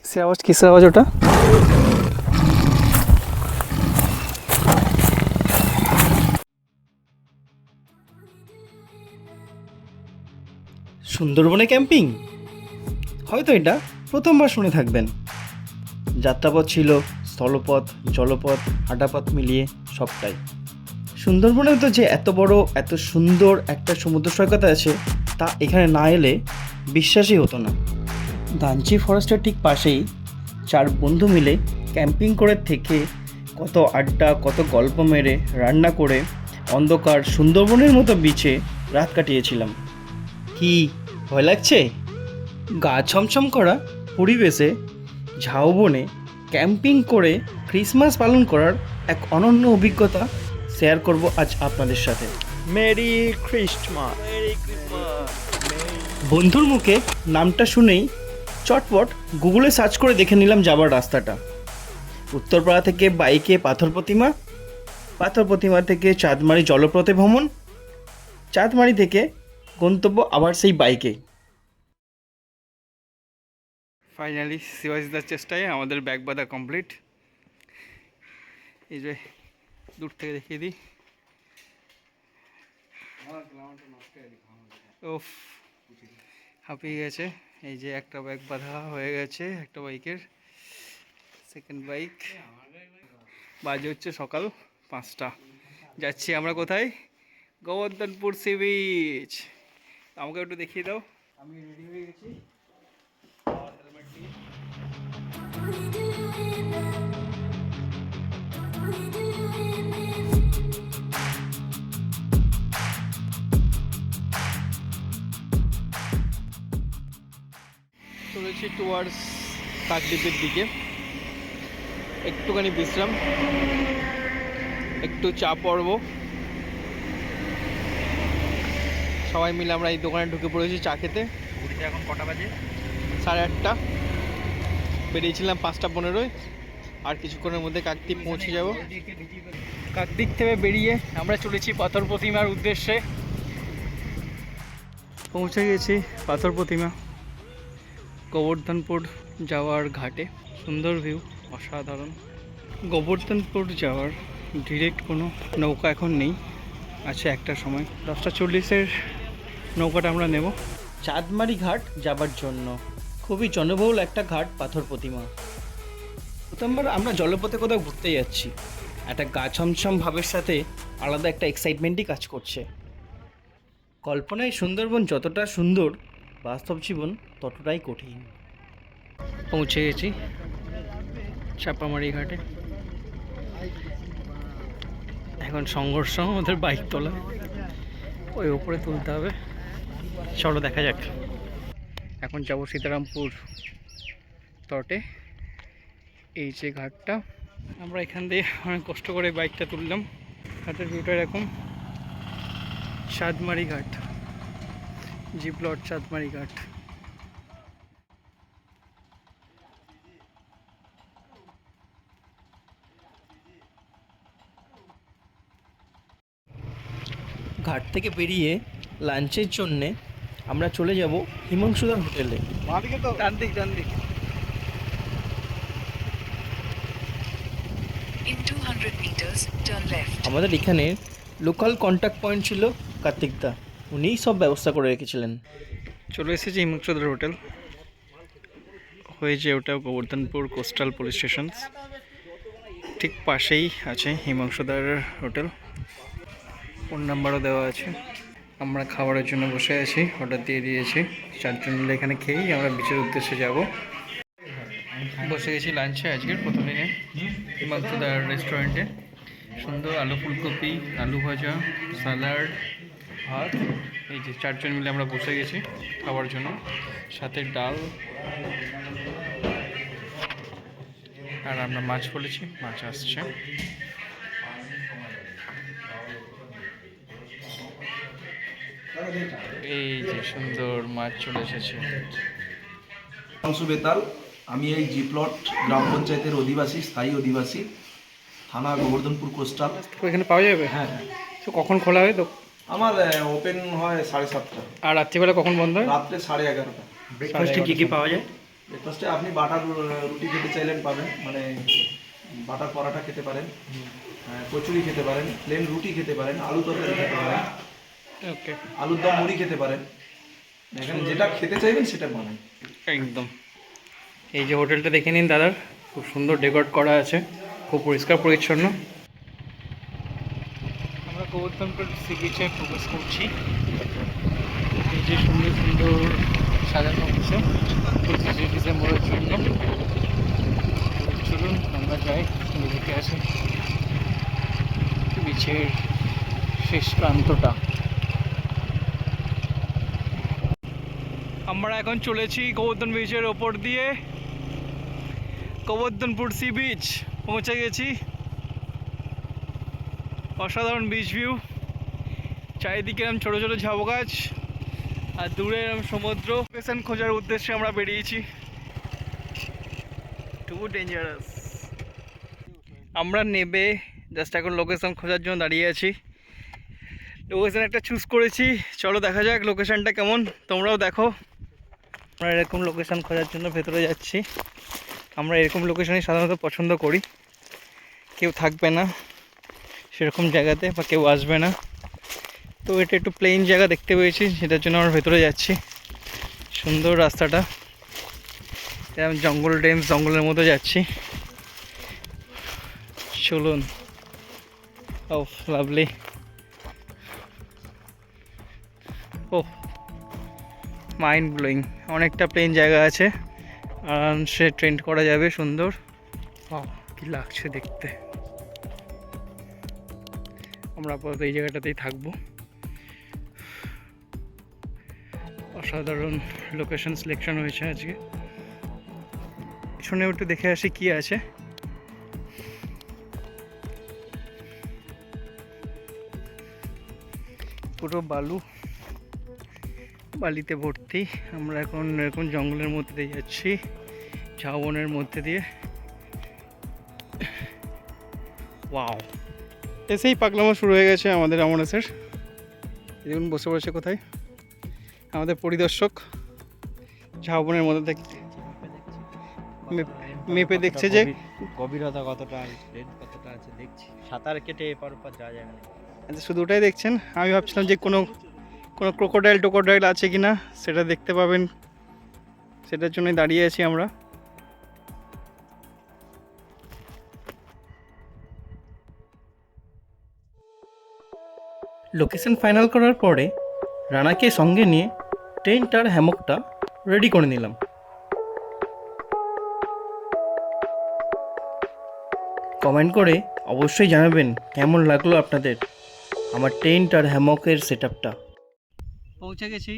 সে আওয়াজ কিসের আওয়াজ ওটা? সুন্দরবনে ক্যাম্পিং, হয়তো এটা প্রথমবার শুনে থাকবেন। যাত্রাপথ ছিল স্থলপথ, জলপথ, হাঁটাপথ মিলিয়ে সবটাই। সুন্দরবনেও তো যে এত বড় এত সুন্দর একটা সমুদ্র সৈকত আছে তা এখানে না এলে বিশ্বাসই হতো না। দাঞ্চি ফরেস্টের ঠিক পাশেই 4 বন্ধু মিলে ক্যাম্পিং করে থেকে কত আড্ডা, কত গল্প মেরে, রান্না করে অন্ধকার সুন্দরবনের মতো বিচে রাত কাটিয়েছিলাম। কি ভয় লাগছে? গা ছমছম করা পরিবেশে ঝাউবনে ক্যাম্পিং করে ক্রিসমাস পালন করার এক অনন্য অভিজ্ঞতা শেয়ার করব আজ আপনাদের সাথে। Merry Christmas. বন্ধুর মুখে নামটা শুনেই চটপট গুগলে সার্চ করে দেখে নিলাম যাবার রাস্তাটা। উত্তরপাড়া থেকে বাইকে পাথর প্রতিমা, পাথর প্রতিমা থেকে চাঁদমারি জলপথে ভ্রমণ, চাঁদমারি থেকে গন্তব্য আবার সেই বাইকে। ফাইনালি শিবাজিদার চেষ্টায় আমাদের ব্যাগ বাঁধা কমপ্লিট। এই যে দূর থেকে দেখিয়ে দিই, ওফ হাঁপিয়ে গেছে। এই যে একটা ব্যাগ বাঁধা হয়ে গেছে একটা বাইকের, সেকেন্ড বাইক। বাজে হচ্ছে সকাল 5টা। যাচ্ছি আমরা কোথায়? Gobardhanpur sea beach. আমাকে একটু দেখিয়ে দাও। আমি রেডি হয়ে গেছি। চলেছি টুয়ার্ডস কাকদ্বীপের দিকে। একটুখানি বিশ্রাম, একটু চা পড়ব। সবাই মিলে আমরা এই দোকানে ঢুকে পড়েছি চা খেতে। ঘুরিতে এখন কটা বাজে? 8:30। বেরিয়েছিলাম 5:15। আর কিছুক্ষণের মধ্যে কাকদ্বীপ পৌঁছে যাব। কাকদ্বীপ থেকে বেরিয়ে আমরা চলেছি পাথর প্রতিমার উদ্দেশ্যে। পৌঁছে গেছি পাথর প্রতিমা। গোবর্ধনপুর যাওয়ার ঘাটে সুন্দর ভিউ, অসাধারণ। গোবর্ধনপুর যাওয়ার ডিরেক্ট কোনো নৌকা এখন নেই, আছে একটা সময় 10:40-এর নৌকাটা আমরা নেব চাঁদমারি ঘাট যাবার জন্য। খুবই জনবহুল একটা ঘাট পাথর প্রতিমা। প্রথমবার আমরা জলপথে কোথাও ঘুরতে যাচ্ছি, একটা গা ছমছম ভাবের সাথে আলাদা একটা এক্সাইটমেন্টই কাজ করছে। কল্পনায় সুন্দরবন যতটা সুন্দর, বাস্তব জীবন ততটাই কঠিন। পৌঁছে গেছি চাপামারি ঘাটে। এখন সংঘর্ষ আমাদের বাইক তোলা, ওই ওপরে তুলতে হবে। চলো দেখা যাক। এখন যাবো সীতারামপুর তটে। এই যে ঘাটটা, আমরা এখান দিয়ে অনেক কষ্ট করে বাইকটা তুললাম। ঘাটের ভিউটা এরকম। চাঁদমারি ঘাট, জি প্লট চাঁদমারি ঘাট। ঘাট থেকে বেরিয়ে লাঞ্চের জন্যে আমরা চলে যাব হিমাংশুদার হোটেলে। ডান দিক। আমাদের এখানে লোকাল কন্ট্যাক্ট পয়েন্ট ছিল কার্তিকদা, উনিই সব ব্যবস্থা করে রেখেছিলেন। চলে এসেছি হিমাংশুদার হোটেল। হয়েছে ওটা গোবর্ধনপুর কোস্টাল পুলিশ স্টেশন, ঠিক পাশেই আছে হিমাংশুদার হোটেল। ফোন নাম্বারও দেওয়া আছে। আমরা খাবারের জন্য বসে আছি, অর্ডার দিয়ে দিয়েছি। 4 জন মিলে এখানে খেয়েই আমরা বিচের উদ্দেশ্যে যাব। বসে গেছি লাঞ্চে আজকের প্রথম দিনে হিমাংশুদার রেস্টুরেন্টে। সুন্দর আলু ফুলকপি, আলু ভাজা, স্যালাড, ভাত। এই যে 4 জন মিলে আমরা বসে গেছি খাবার জন্য, সাথে ডাল। আর আমরা মাছ বলেছি, মাছ আসছে। এই যে সুন্দর মাছ চলে এসেছে। অংশু বেতাল, আমি এই জি প্লট গ্রাম পঞ্চায়েতের অধিবাসী, স্থায়ী অধিবাসী, থানা গোবর্ধনপুর কোস্টাল। তো এখানে পাওয়া যাবে? হ্যাঁ। তো কখন খোলা হয়? তো আমার ওপেন হয় 7:30। আর রাত্রিবেলা কখন বন্ধ হয়? রাত্রে 11:30। ব্রেকফাস্টে কী কী পাওয়া যায়? ব্রেকফাস্টে আপনি বাটার রুটি খেতে চাইলেন পাবেন, মানে বাটার পরাটা খেতে পারেন, কচুরি খেতে পারেন, প্লেন রুটি খেতে পারেন, আলু তরকারি খেতে পারেন, ওকে, আলুর দম মুড়ি খেতে পারেন। এখানে যেটা খেতে চাইবেন সেটা বানাই। একদম। এই যে হোটেলটা দেখে নিন দাদার, খুব সুন্দর ডেকোরেট করা আছে, খুব পরিষ্কার পরিচ্ছন্ন। আমরা গোবর্ধনপুর সি বিচে প্রবেশ করছি। এই যে সুন্দর সুন্দর সাজানো হচ্ছে 25 ডিসেম্বরের জন্য। চলুন আমরা যাই, দেখে আসি বিচের শেষ প্রান্তটা। আমরা এখন চলেছি গোবর্ধন বিচের ওপর দিয়ে, গোবর্ধনপুর সি বিচ পৌঁছে গেছি। অসাধারণ বিচ ভিউ, চারিদিকে এরকম ছোটো ছোটো ঝাউ গাছ আর দূরে এরকম সমুদ্র। লোকেশন খোঁজার উদ্দেশ্যে আমরা বেরিয়েছি। Too dangerous. আমরা নেবে জাস্ট এখন লোকেশন খোঁজার জন্য দাঁড়িয়ে আছি। লোকেশন একটা চুজ করেছি, চলো দেখা যাক লোকেশনটা কেমন, তোমরাও দেখো। আমরা এরকম লোকেশন খোঁজার জন্য ভেতরে যাচ্ছি। আমরা এরকম লোকেশনই সাধারণত পছন্দ করি, কেউ থাকবে না সেরকম জায়গাতে বা কেউ আসবে না। তো এটা একটু প্লেন জায়গা দেখতে পেয়েছি, সেটার জন্য আমরা ভেতরে যাচ্ছি। সুন্দর রাস্তাটা, এরকম জঙ্গল ডেন্স জঙ্গলের মধ্যে যাচ্ছি। চলুন। ও লাভলি। ও মাইন্ড ব্লোয়িং, অনেকটা প্লেন জায়গা আছে, আরামসে ট্রেন্ড করা যাবে। সুন্দর, কি লাগছে দেখতে। আমরা আপাতত এই জায়গাটাতেই থাকবো। অসাধারণ লোকেশন সিলেকশন হয়েছে আজকে। পিছনে একটু দেখে আসি কি আছে। পুরো বালু, বালিতে ভর্তি। আমরা এখন এরকম জঙ্গলের মধ্যে দিয়ে যাচ্ছি, ঝাউবনের মধ্যে দিয়ে। ওয়াও, এসেই পাগলামো শুরু হয়ে গেছে আমাদের আমনেসের। দেখুন বসে বসে কোথায় আমাদের পরিদর্শক ঝাউবনের মধ্যে দেখতে মেপে দেখছে যে গভীরতা কতটা, কতটা আছে দেখছি। সাঁতার কেটে এপার ওপার যাওয়া যায় না। আচ্ছা, শুধু ওটাই দেখছেন? আমি ভাবছিলাম যে কোনো ক্রোকোডাইল আছে কি না সেটা দেখতে পাবেন, সেটার জন্যই দাঁড়িয়ে আছি আমরা। লোকেশন ফাইনাল করার পরে রানাকে সঙ্গে নিয়ে টেন্ট আর হ্যামকটা রেডি করে নিলাম। কমেন্ট করে অবশ্যই জানাবেন কেমন লাগলো আপনাদের আমার টেন্ট আর হ্যামকের সেটআপটা। পৌঁছে গেছি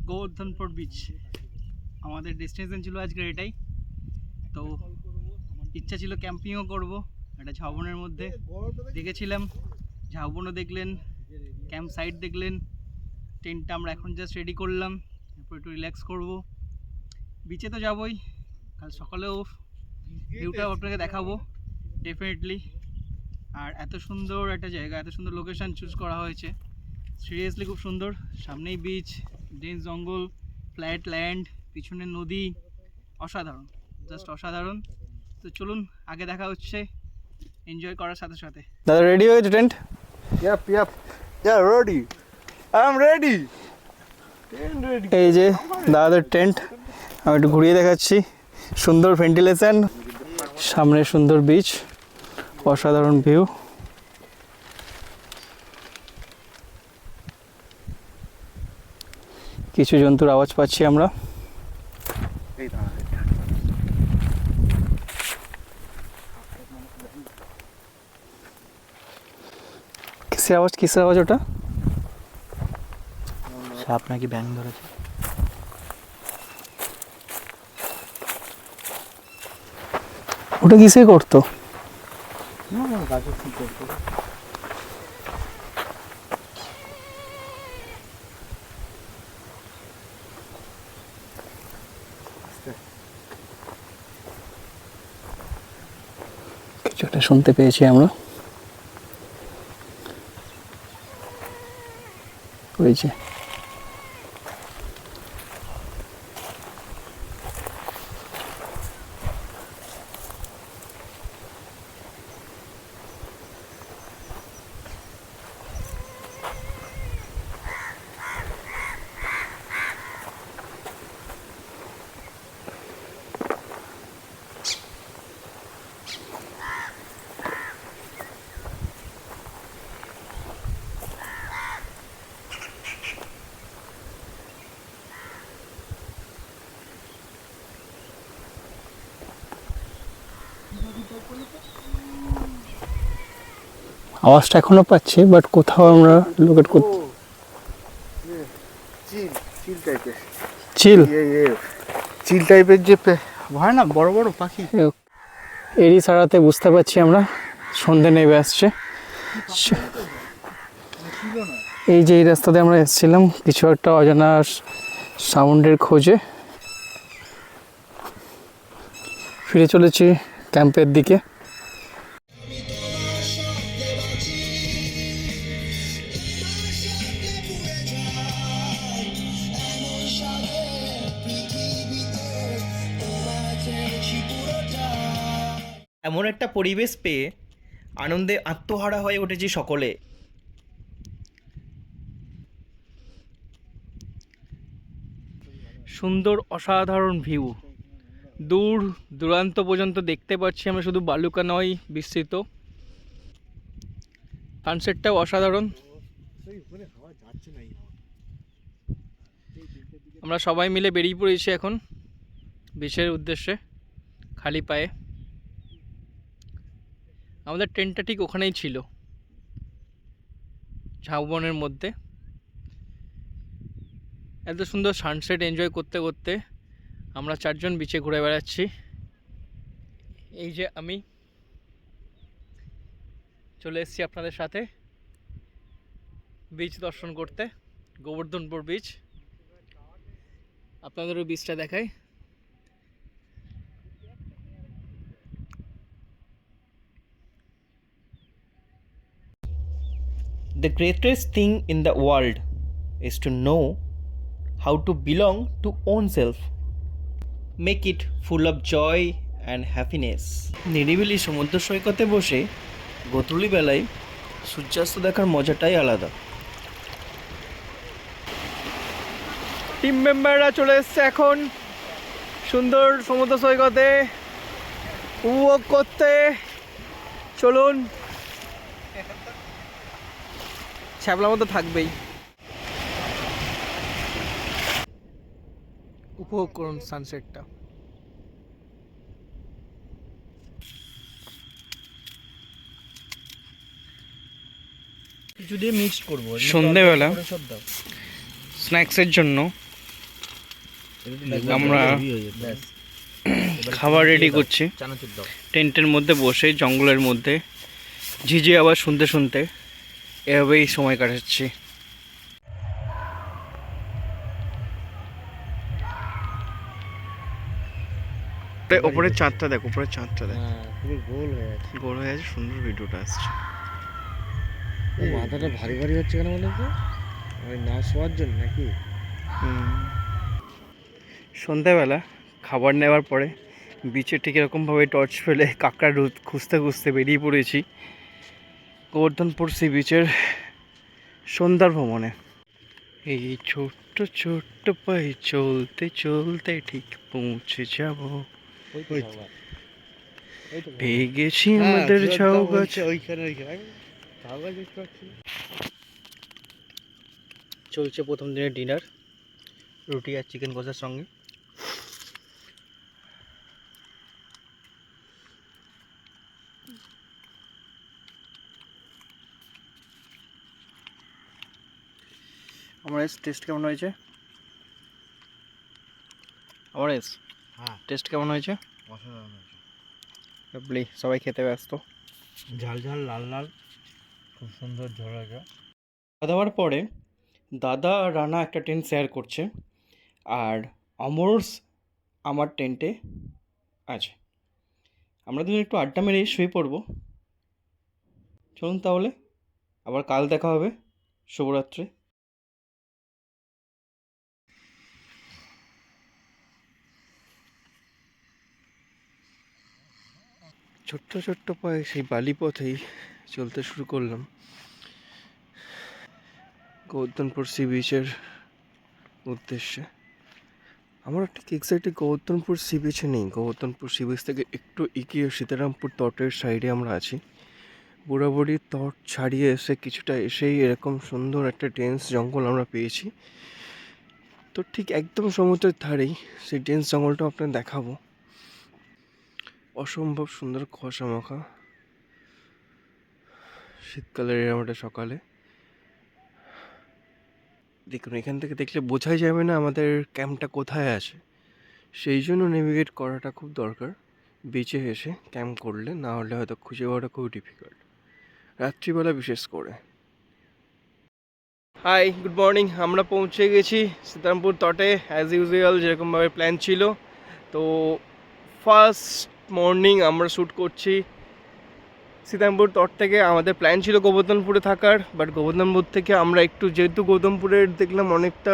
গোবর্ধনপুর বিচ। আমাদের ডেস্টিনেশন ছিল আজকে এটাই। তো ইচ্ছা ছিল ক্যাম্পিংও করব একটা ঝাউবনের মধ্যে। দেখেছিলাম, ঝাউবনও দেখলেন, ক্যাম্প সাইট দেখলেন। টেন্টটা আমরা এখন জাস্ট রেডি করলাম, এরপর একটু রিল্যাক্স করব। বিচে তো যাবই, কাল সকালেও ভিউটাও আপনাকে দেখাবো ডেফিনেটলি। আর এত সুন্দর একটা জায়গা, এত সুন্দর লোকেশান চুজ করা হয়েছে, সিরিয়াসলি খুব সুন্দর। সামনেই বিচ, ডেন্স জঙ্গল, ফ্ল্যাট ল্যান্ড, পিছনে নদী, অসাধারণ, জাস্ট অসাধারণ। তো চলুন আগে দেখা হচ্ছে এনজয় করার সাথে সাথে। দাদা রেডি হয়েছে tent? Yep, ready. I'm ready. এই যে দাদাদের টেন্ট, আমি একটু ঘুরিয়ে দেখাচ্ছি। সুন্দর ভেন্টিলেশন, সামনে সুন্দর বিচ, অসাধারণ ভিউ। কিছু জন্তুর আওয়াজ পাচ্ছি আমরা। কিসের আওয়াজ ওটা? সাপ নাকি ব্যাং ধরেছে। ওটা কিসে করতো? গাছে কি করতো? কিছু একটা শুনতে পেয়েছি আমরা। ওই যে আওয়াজটা এখনো পাচ্ছি, বাট কোথাও আমরা লোকেট করতে চিল চিল টাইপের যে হয় না বড় বড় পাখি। এরই ছাড়াতে বুঝতে পারছি আমরা সন্ধে নেমে আসছে। এই যে এই রাস্তাতে আমরা এসেছিলাম কিছু একটা অজানা সাউন্ডের খোঁজে, ফিরে চলেছি ক্যাম্পের দিকে। এমন একটা পরিবেশ পেয়ে আনন্দে আত্মহারা হয়ে উঠেছি সকলে। সুন্দর অসাধারণ ভিউ, দূর দূরান্ত পর্যন্ত দেখতে পাচ্ছি আমরা, শুধু বালুকা নয় বিস্তৃত। সানসেটটাও অসাধারণ। আমরা সবাই মিলে বেরিয়ে পড়েছি এখন বিচের উদ্দেশ্যে খালি পায়ে। আমাদের ট্রেনটা ঠিক ওখানেই ছিল, ঝাউবনের মধ্যে। এত সুন্দর সানসেট এনজয় করতে করতে আমরা 4 জন বিচে ঘুরে বেড়াচ্ছি। এই যে আমি চলে এসেছি আপনাদের সাথে বিচ দর্শন করতে, গোবর্ধনপুর বিচ। আপনাদেরও বিচটা দেখাই। The greatest thing in the world is to know how to belong to own self. Make it full of joy and happiness. নিরিবিলি সমুদ্র সৈকতে বসে গোধূলি বেলায় সূর্যাস্ত দেখার মজাটাই আলাদা। টিম মেম্বাররা চলে এসছে এখন সুন্দর সমুদ্র সৈকতে উপভোগ করতে। চলুন, ছ্যাবলার মতো থাকবেই, উপভোগ করুন সানসেটটা। কিছু দিয়ে মিক্সড করবো সন্ধেবেলা স্ন্যাক্সের জন্য আমরা খাবার রেডি করছি টেন্টের মধ্যে বসে, জঙ্গলের মধ্যে ঝিঝি আবার শুনতে শুনতে এভাবেই সময় কাটাচ্ছি। উপরে চাঁদটা দেখ, উপরে চাঁদটা দেখ, পুরো গোল হয়ে আছে। গোল হয়ে আছে, সুন্দর ভিডিওটা আসছে। মাথাটা ভারী ভারী হচ্ছে কেন বলো তো? ওই না শোয়ার জন্য নাকি? সন্ধ্যাবেলা খাবার নেওয়ার পরে বিচে ঠিক এরকমভাবে টর্চ ফেলে কাঁকড়া রোদ খুঁজতে খুঁজতে বেরিয়ে পড়েছি গোবর্ধনপুর সি বিচের সন্ধ্যার ভ্রমণে। এই ছোট্ট ছোট্ট পায়ে চলতে চলতে ঠিক পৌঁছে যাব, পেয়ে গেছি আমাদের ঝাউ গাছ। ওইখানে ঝাউ গাছ দেখতে পাচ্ছি। চলছে প্রথম দিনের ডিনার, রুটি আর চিকেন কষার সঙ্গে। আমার টেস্ট কেমন হয়েছে? আমার হ্যাঁ, টেস্ট কেমন হয়েছে? অসাধারণ হয়েছে। লাভলি, সবাই খেতে ব্যস্ত। ঝাল ঝাল লাল লাল, খুব সুন্দর ঝোল হয়েছে। খাওয়া দাওয়ার পরে দাদা আর রানা একটা টেন্ট শেয়ার করছে, আর অমরস আমার টেন্টে আছে। আমরা দুজন একটু আড্ডা মেরে শুয়ে পড়বো। চলুন তাহলে, আবার কাল দেখা হবে। শুভরাত্রি। ছোট্ট ছোট্ট পায়ে সেই বালিপথেই চলতে শুরু করলাম গোবর্ধনপুর সি বিচের উদ্দেশ্যে। আমরা ঠিক এক্স্যাক্টলি গোবর্ধনপুর সি বিচে নেই, গোবর্ধনপুর সি বিচ থেকে একটু এগিয়ে সীতারামপুর তটের সাইডে আমরা আছি। বুড়াবুড়ি তট ছাড়িয়ে এসে কিছুটা এসেই এরকম সুন্দর একটা ডেন্স জঙ্গল আমরা পেয়েছি। তো ঠিক একদম সমুদ্রের ধারেই সেই ডেন্স জঙ্গলটা আপনাদের দেখাবো। অসম্ভব সুন্দর কুয়াশা মাখা শীতকালের এরকম একটা সকালে দেখুন, এখান থেকে দেখলে বোঝাই যাবে না আমাদের ক্যাম্পটা কোথায় আছে। সেই জন্য নেভিগেট করাটা খুব দরকার বিচে এসে ক্যাম্প করলে, না হলে হয়তো খুঁজে পাওয়াটা খুব ডিফিকাল্ট, রাত্রিবেলা বিশেষ করে। Hi, good morning. আমরা পৌঁছে গেছি সীতারামপুর তটে অ্যাজ ইউজুয়াল, যেরকমভাবে প্ল্যান ছিল। তো ফার্স্ট মর্নিং আমরা শ্যুট করছি সীতারামপুর তট থেকে। আমাদের প্ল্যান ছিল গোবর্ধনপুরে থাকার, বাট গোবর্ধনপুর থেকে আমরা একটু, যেহেতু গৌতমপুরের দেখলাম অনেকটা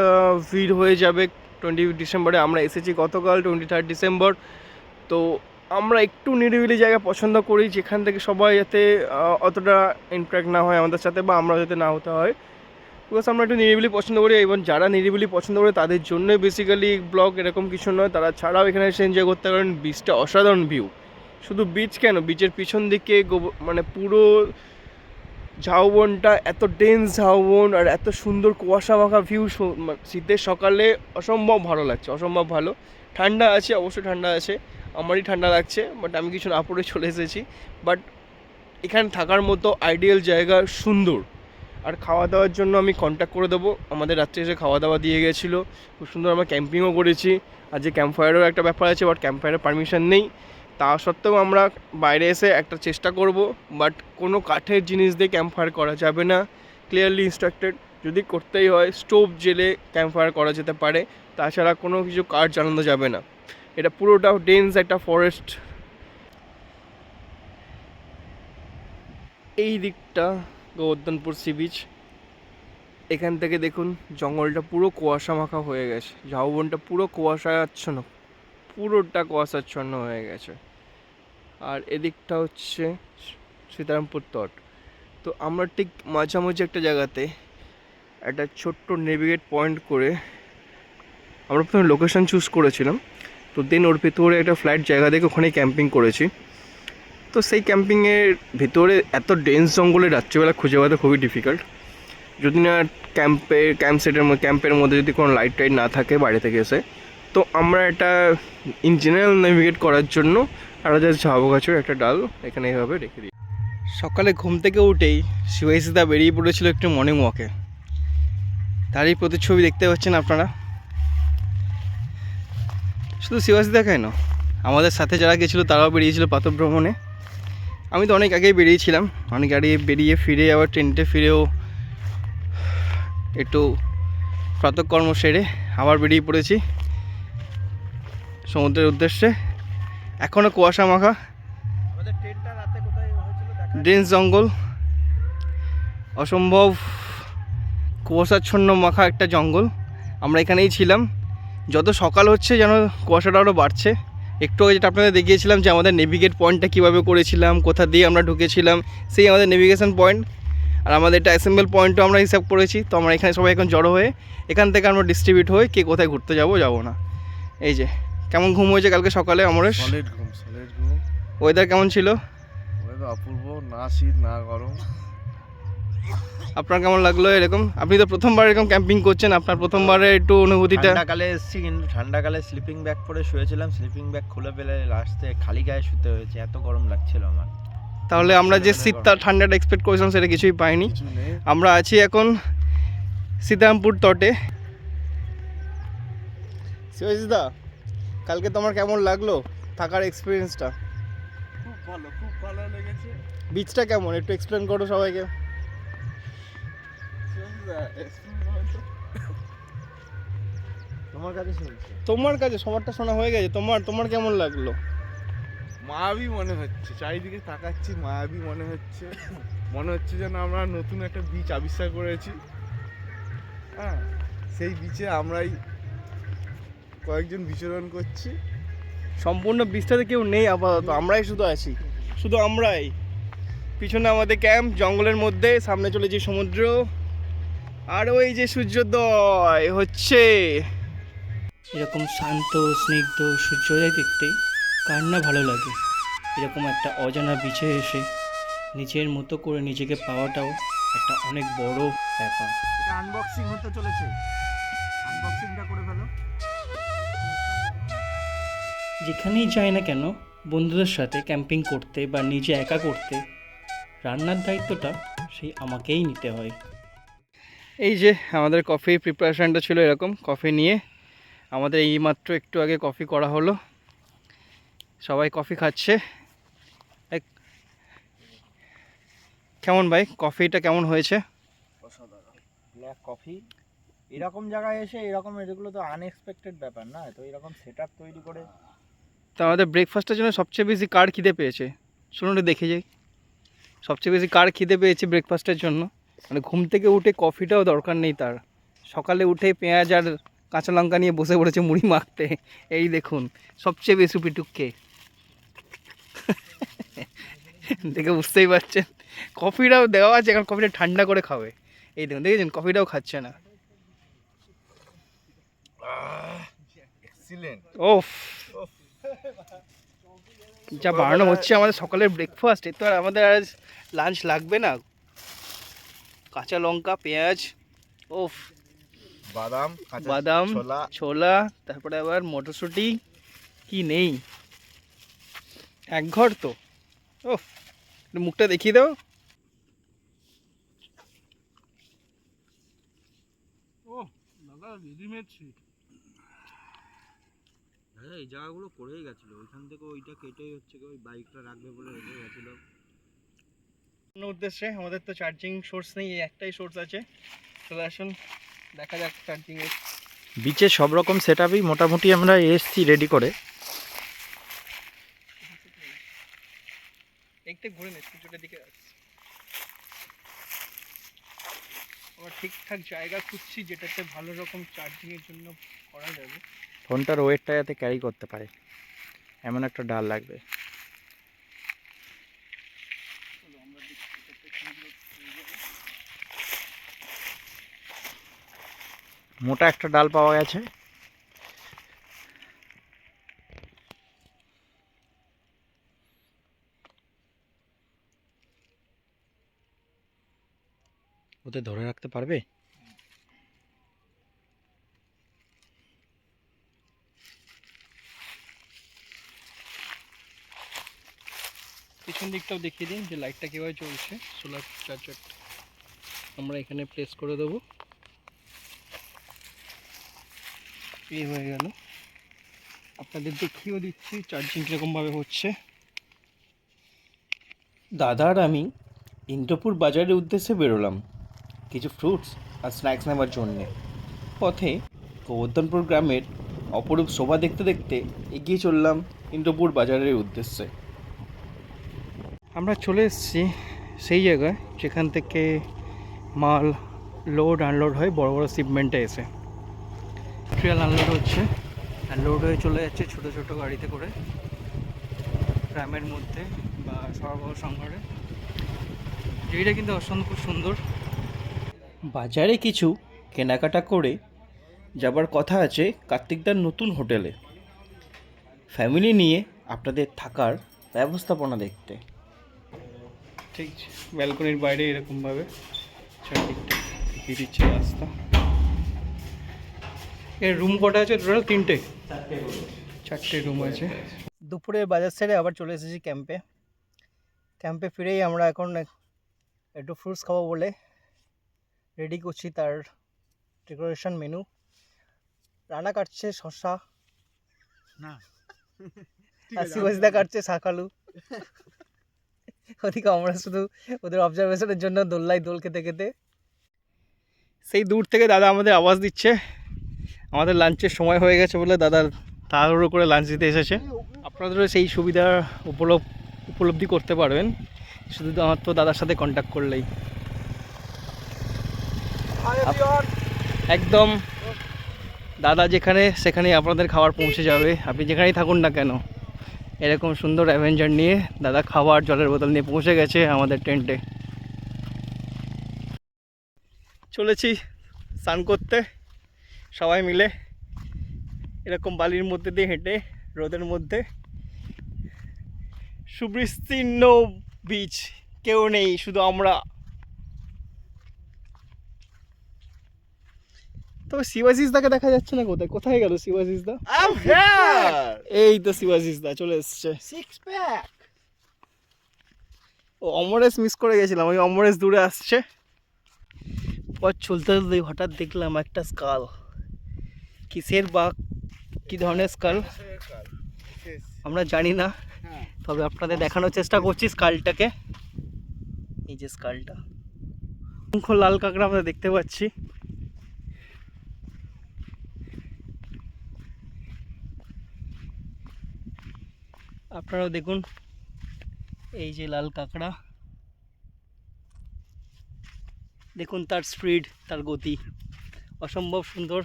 ভিড় হয়ে যাবে 20 ডিসেম্বরে, আমরা এসেছি গতকাল 23 ডিসেম্বর। তো আমরা একটু নিরিবিলি জায়গা পছন্দ করি, যেখান থেকে সবাই যাতে অতটা ইন্টারাক্ট না হয় আমাদের সাথে, বা আমরা যাতে না হতে হয়, বিকজ আমরা একটু নিরিবিলি পছন্দ করি। এবং যারা নিরিবিলি পছন্দ করে তাদের জন্যই বেসিক্যালি ব্লগ, এরকম কিছু নয়। তারা ছাড়াও এখানে এসে এনজয় করতে পারেন। বিচটা অসাধারণ ভিউ। শুধু বিচ কেন, বিচের পিছন দিকে মানে পুরো ঝাউবনটা, এত ডেন্স ঝাউবন আর এত সুন্দর কুয়াশা মাখা ভিউ। শীতের সকালে অসম্ভব ভালো লাগছে, অসম্ভব ভালো। ঠান্ডা আছে, অবশ্যই ঠান্ডা আছে, আমারই ঠান্ডা লাগছে, বাট আমি কিছু না পরে চলে এসেছি। বাট এখানে থাকার মতো আইডিয়াল জায়গা, সুন্দর। আর খাওয়া দাওয়ার জন্য আমি কন্ট্যাক্ট করে দেবো, আমাদের রাত্রে এসে খাওয়া দাওয়া দিয়ে গেছিলো, খুব সুন্দর। আমরা ক্যাম্পিংও করেছি, আর যে ক্যাম্প ফায়ারেরও একটা ব্যাপার আছে, বাট ক্যাম্প ফায়ারের পারমিশন নেই। তা সত্ত্বেও আমরা বাইরে এসে একটা চেষ্টা করব, বাট কোনো কাঠের জিনিস দিয়ে ক্যাম্প ফায়ার করা যাবে না, ক্লিয়ারলি ইনস্ট্রাক্টেড। যদি করতেই হয় স্টোভ জেলে ক্যাম্প ফায়ার করা যেতে পারে, তাছাড়া কোনো কিছু কাঠ জ্বালানো যাবে না। এটা পুরোটা ডেন্স একটা ফরেস্ট। এই দিকটা গোবর্ধনপুর সি বিচ। এখান থেকে দেখুন জঙ্গলটা পুরো কুয়াশা মাখা হয়ে গেছে, ঝাউবনটা পুরো কুয়াশাচ্ছন্ন, পুরোটা কুয়াশাচ্ছন্ন হয়ে গেছে। আর এদিকটা হচ্ছে সীতারামপুর তট। তো আমরা ঠিক মাঝামাঝি একটা জায়গাতে একটা ছোট্ট নেভিগেট পয়েন্ট করে আমরা প্রথমে লোকেশান চুজ করেছিলাম। তো দেন ওর ভেতরে একটা ফ্ল্যাট জায়গা দেখে ওখানে ক্যাম্পিং করেছি। তো সেই ক্যাম্পিংয়ের ভেতরে এত ডেন্স জঙ্গলে রাত্রিবেলা খুঁজে পাওয়া খুবই ডিফিকাল্ট, যদি না ক্যাম্পের মধ্যে যদি কোনো লাইট টাইট না থাকে বাইরে থেকে এসে। তো আমরা এটা ইন জেনারেল নেভিগেট করার জন্য আমরা জাস্ট ঝাউ গাছের একটা ডাল এখানে এইভাবে রেখে দিই। সকালে ঘুম থেকে উঠেই শিবাইসিদা বেরিয়ে পড়েছিল একটু মর্নিং ওয়াকে। তারই প্রতিচ্ছবি দেখতে পাচ্ছেন আপনারা। শুধু শিবাইসিদা কেন, আমাদের সাথে যারা গেছিলো তারাও বেরিয়েছিল পাথর ভ্রমণে। আমি তো অনেক আগেই বেরিয়েছিলাম, অনেক আগে বেরিয়ে ফিরে আবার টেন্টে ফিরেও একটু প্রাতঃকর্ম সেরে আবার বেরিয়ে পড়েছি সমুদ্রের উদ্দেশ্যে। এখনও কুয়াশা মাখা, আমাদের ট্রেনটা রাতে কোথায় হয়েছিল দেখা? ডেন্স জঙ্গল, অসম্ভব কুয়াশাচ্ছন্ন মাখা একটা জঙ্গল। আমরা এখানেই ছিলাম। যত সকাল হচ্ছে যেন কুয়াশাটা আরও বাড়ছে। একটু আগে যেটা আপনাদের দেখিয়েছিলাম যে আমাদের নেভিগেট পয়েন্টটা কীভাবে করেছিলাম, কোথা দিয়ে আমরা ঢুকেছিলাম, সেই আমাদের নেভিগেশন পয়েন্ট। আর আমাদের এটা অ্যাসেম্বল পয়েন্টও আমরা হিসাব করেছি। তো আমরা এখানে সবাই এখন জড়ো হয়ে এখান থেকে আমরা ডিস্ট্রিবিউট হয়ে কে কোথায় ঘুরতে যাবো না। এই যে কেমন ঘুম হয়েছে কালকে সকালে অমরেশ? সলিড ঘুম। ওয়েদার কেমন ছিল? ওয়েদার অপূর্ব, না শীত না গরম। আপনার কেমন লাগলো এরকম? আপনি তো প্রথমবার এরকম ক্যাম্পিং করছেন, আপনার প্রথমবারে একটু অনুভূতিটা। ঠান্ডাকালে এসেছি, কিন্তু ঠান্ডাকালে স্লিপিং ব্যাগ পরে শুয়েছিলাম, স্লিপিং ব্যাগ খুলে ফেলে লাস্টে খালি গায়ে শুতে হয়েছে, এত গরম লাগছিল আমার। তাহলে আমরা যে শীতটা ঠান্ডাটা এক্সপেক্ট করেছিলাম সেটা কিছুই পাইনি। কিছু নেই। আমরা আছি এখন সীতারামপুর তটে। শিবাজিদা, কালকে তোমার কেমন লাগলো থাকার এক্সপিরিয়েন্সটা? খুব ভালো লেগেছে। বিচটা কেমন একটু এক্সপ্লেন করো সবাইকে। তোমার কাছে শুনছি। তোমার কাছে সবারটা শোনা হয়ে গেছে, তোমার কেমন লাগলো? মায়াবী মনে হচ্ছে, চারিদিকে তাকাচ্ছি মায়াবী মনে হচ্ছে। মনে হচ্ছে যেন আমরা নতুন একটা বিচ আবিষ্কার করেছি। হ্যাঁ, সেই বিচে আমরাই কয়েকজন বিচরণ করছি। সম্পূর্ণ বিচটাতে কেউ নেই আপাতত, আমরাই শুধু আছি, শুধু আমরাই। পিছনে আমাদের ক্যাম্প জঙ্গলের মধ্যে, সামনে চলেছে সমুদ্র, আর ওই যে সূর্যোদয় হচ্ছে। এরকম শান্ত স্নিগ্ধ সূর্যোদয় দেখতে কার না ভালো লাগে। এরকম একটা অজানা বিচে এসে নিজের মতো করে নিজেকে পাওয়াটাও একটা অনেক বড় ব্যাপার। এটা আনবক্সিং হতে চলেছে, আনবক্সিংটা করে ফেলো। যেখানেই যাই না কেন বন্ধুদের সাথে ক্যাম্পিং করতে বা নিজে একা করতে, রান্নার দায়িত্বটা সেই আমাকেই নিতে হয়। এই যে আমাদের কফি প্রিপারেশানটা ছিল এরকম, কফি নিয়ে আমাদের এইমাত্র একটু আগে কফি করা হলো, সবাই কফি খাচ্ছে। কেমন ভাই কফিটা কেমন হয়েছে? ব্ল্যাক কফি এরকম জায়গায় এসে এরকম এগুলো তো আনএক্সপেক্টেড ব্যাপার না, তো এরকম সেট আপ তৈরি করে। তো আমাদের ব্রেকফাস্টের জন্য সবচেয়ে বেশি কার খিদে পেয়েছে শুনুন দেখে যাই, সবচেয়ে বেশি কার খিদে পেয়েছে ব্রেকফাস্টের জন্য? মানে ঘুম থেকে উঠে কফিটাও দরকার নেই তার, সকালে উঠে পেঁয়াজ আর কাঁচা লঙ্কা নিয়ে বসে পড়েছে মুড়ি মাখতে। এই দেখুন সবচেয়ে বেশি পিটুককে দেখে বুঝতেই পারছেন, কফিটাও দেওয়া আছে, এখন কফিটা ঠান্ডা করে খাবে। এই দেখুন দেখেছেন কফিটাও খাচ্ছে না। এক্সিলেন্ট। ওফ, যা বানানো হচ্ছে আমাদের সকালের ব্রেকফাস্ট, এ তো আর আমাদের আজ লাঞ্চ লাগবে না। কাঁচা লঙ্কা, পেঁয়াজ, ওফ, বাদাম, বাদাম, ছোলা। ছোলা, তারপরে আবার মটরশুঁটি, কি নেই এক ঘর তো। ওফ, একটু মুখটা দেখিয়ে দাও। হ্যাঁ, এই জায়গাগুলো করেই গেছিল, ওইখান থেকে ওইটা কেটেই হচ্ছে ওই বাইকটা রাখবে বলে রেখে গেছিল। কোনো উদ্দেশ্যে আমাদের তো চার্জিং সোর্স নেই, এই একটাই সোর্স আছে। চলে আসুন দেখা যাক চার্জিংয়ের। বিচে সব রকম সেট আপই মোটামুটি আমরা এসছি রেডি করে। একটু ঘুরে নে, সূর্যটার দিকে আসছি। আবার ঠিকঠাক জায়গা খুঁজছি যেটাতে ভালো রকম চার্জিংয়ের জন্য করা যাবে। ফোনটার ওয়েটটা যাতে ক্যারি করতে পারে এমন একটা ডাল লাগবে। মোটা একটা ডাল পাওয়া গেছে। ওতে ধরে রাখতে পারবে? পিছন দিকটাও দেখিয়ে দিন যে লাইটটা কীভাবে চলছে। সোলার চার্জার আমরা এখানে প্লেস করে দেবো। এই হয়ে গেল, আপনাদের দেখিয়েও দিচ্ছি চার্জিং কীরকমভাবে হচ্ছে। দাদা আর আমি ইন্দ্রপুর বাজারের উদ্দেশ্যে বেরোলাম কিছু ফ্রুটস আর স্ন্যাক্স নেওয়ার জন্যে। পথে গোবর্ধনপুর গ্রামের অপরূপ শোভা দেখতে দেখতে এগিয়ে চললাম ইন্দ্রপুর বাজারের উদ্দেশ্যে। আমরা চলে এসেছি সেই জায়গায় যেখান থেকে মাল লোড আনলোড হয় বড় বড় শিপমেন্টে এসে। ট্রেল আনলোড হচ্ছে, আনলোড হয়ে চলে যাচ্ছে ছোটো ছোটো গাড়িতে করে গ্রামের মধ্যে বা সরবরাহ সংঘরে। যেটা কিন্তু অসম্ভব সুন্দর। বাজারে কিছু কেনাকাটা করে যাবার কথা আছে কার্তিকদার নতুন হোটেলে, ফ্যামিলি নিয়ে আপনাদের থাকার ব্যবস্থাপনা দেখতে। ঠিক ব্যালকনির বাইরে এরকমভাবে চারদিকটা দেখিয়ে দিচ্ছে রাস্তা। এর রুম কটা আছে টোটাল? চারটে রুম আছে। দুপুরে বাজার সেরে আবার চলে এসেছি ক্যাম্পে। ক্যাম্পে ফিরেই আমরা এখন একটু ফ্রুটস খাবো বলে রেডি করছি তার ডেকোরেশন মেনু। রান্না কাটছে শসা, না শিবাজিদা কাটছে শাকালু। ওদিকে আমরা শুধু ওদের অবজারভেশনের জন্য দোল্লাই দোল খেতে খেতে। সেই দূর থেকে দাদা আমাদের আওয়াজ দিচ্ছে আমাদের লাঞ্চের সময় হয়ে গেছে বলে দাদা তাড়াহুড়ো করে লাঞ্চ দিতে এসেছে। আপনাদেরও সেই সুবিধা উপলব্ধি করতে পারবেন শুধু আমার তো দাদার সাথে কন্ট্যাক্ট করলেই। একদম দাদা যেখানে সেখানেই আপনাদের খাবার পৌঁছে যাবে, আপনি যেখানেই থাকুন না কেন। এরকম সুন্দর অ্যাভেঞ্জার নিয়ে দাদা খাবার জলের বোতল নিয়ে পৌঁছে গেছে আমাদের টেন্টে। চলেছি স্নান করতে সবাই মিলে এরকম বালির মধ্যে দিয়ে হেঁটে রোদের মধ্যে। সুবিস্তীর্ণ বিচ, কেউ নেই শুধু আমরা। তবে শিবাশিসদাকে দেখা যাচ্ছে না, কোথায় কোথায় গেল শিবাশিসদা? এই তো শিবাশিসদা চলে এসছে। Six pack. ও অমরেশ মিস করে গেছিলাম, ওই অমরেশ দূরে আসছে। পথ চলতে চলতে হঠাৎ দেখলাম একটা স্কাল। কিসের বা কী ধরনের স্কাল আমরা জানি না, তবে আপনাদের দেখানোর চেষ্টা করছি স্কালটাকে। এই যে স্কালটা, অসংখ্য লাল কাঁকড়া আমরা দেখতে পাচ্ছি। আপনারাও দেখুন, এই যে লাল কাঁকড়া, দেখুন তার স্পিড, তার গতি অসম্ভব সুন্দর।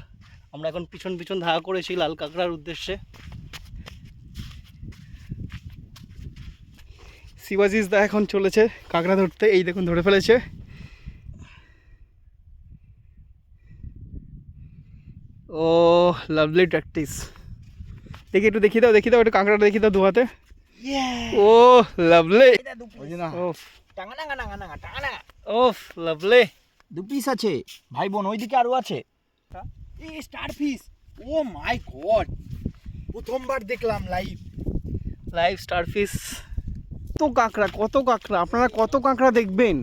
আমরা এখন পিছন পিছন ধাওয়া করেছি লাল কাঁকড়ার উদ্দেশ্যে। শিবাজিস দা এখন চলেছে কাঁকড়া ধরতে, এই দেখুন ধরে ফেলেছে। ও লাভলি প্র্যাকটিস। দেখি একটু দেখিয়ে দাও, দেখিয়ে দাও একটু কাঁকড়াটা দেখিয়ে দাও দু হাতে। ও লাভলি, ওফ ওফ লাভলি। 2 পিস আছে ভাই বোন, ওইদিকে আরো আছে। এই স্টার ফিশ, ও মাই গড, প্রথমবার দেখলাম লাইভ স্টার ফিশ। কত কাঁকড়া, কত কাঁকড়া, আপনারা কত কাঁকড়া দেখবেন?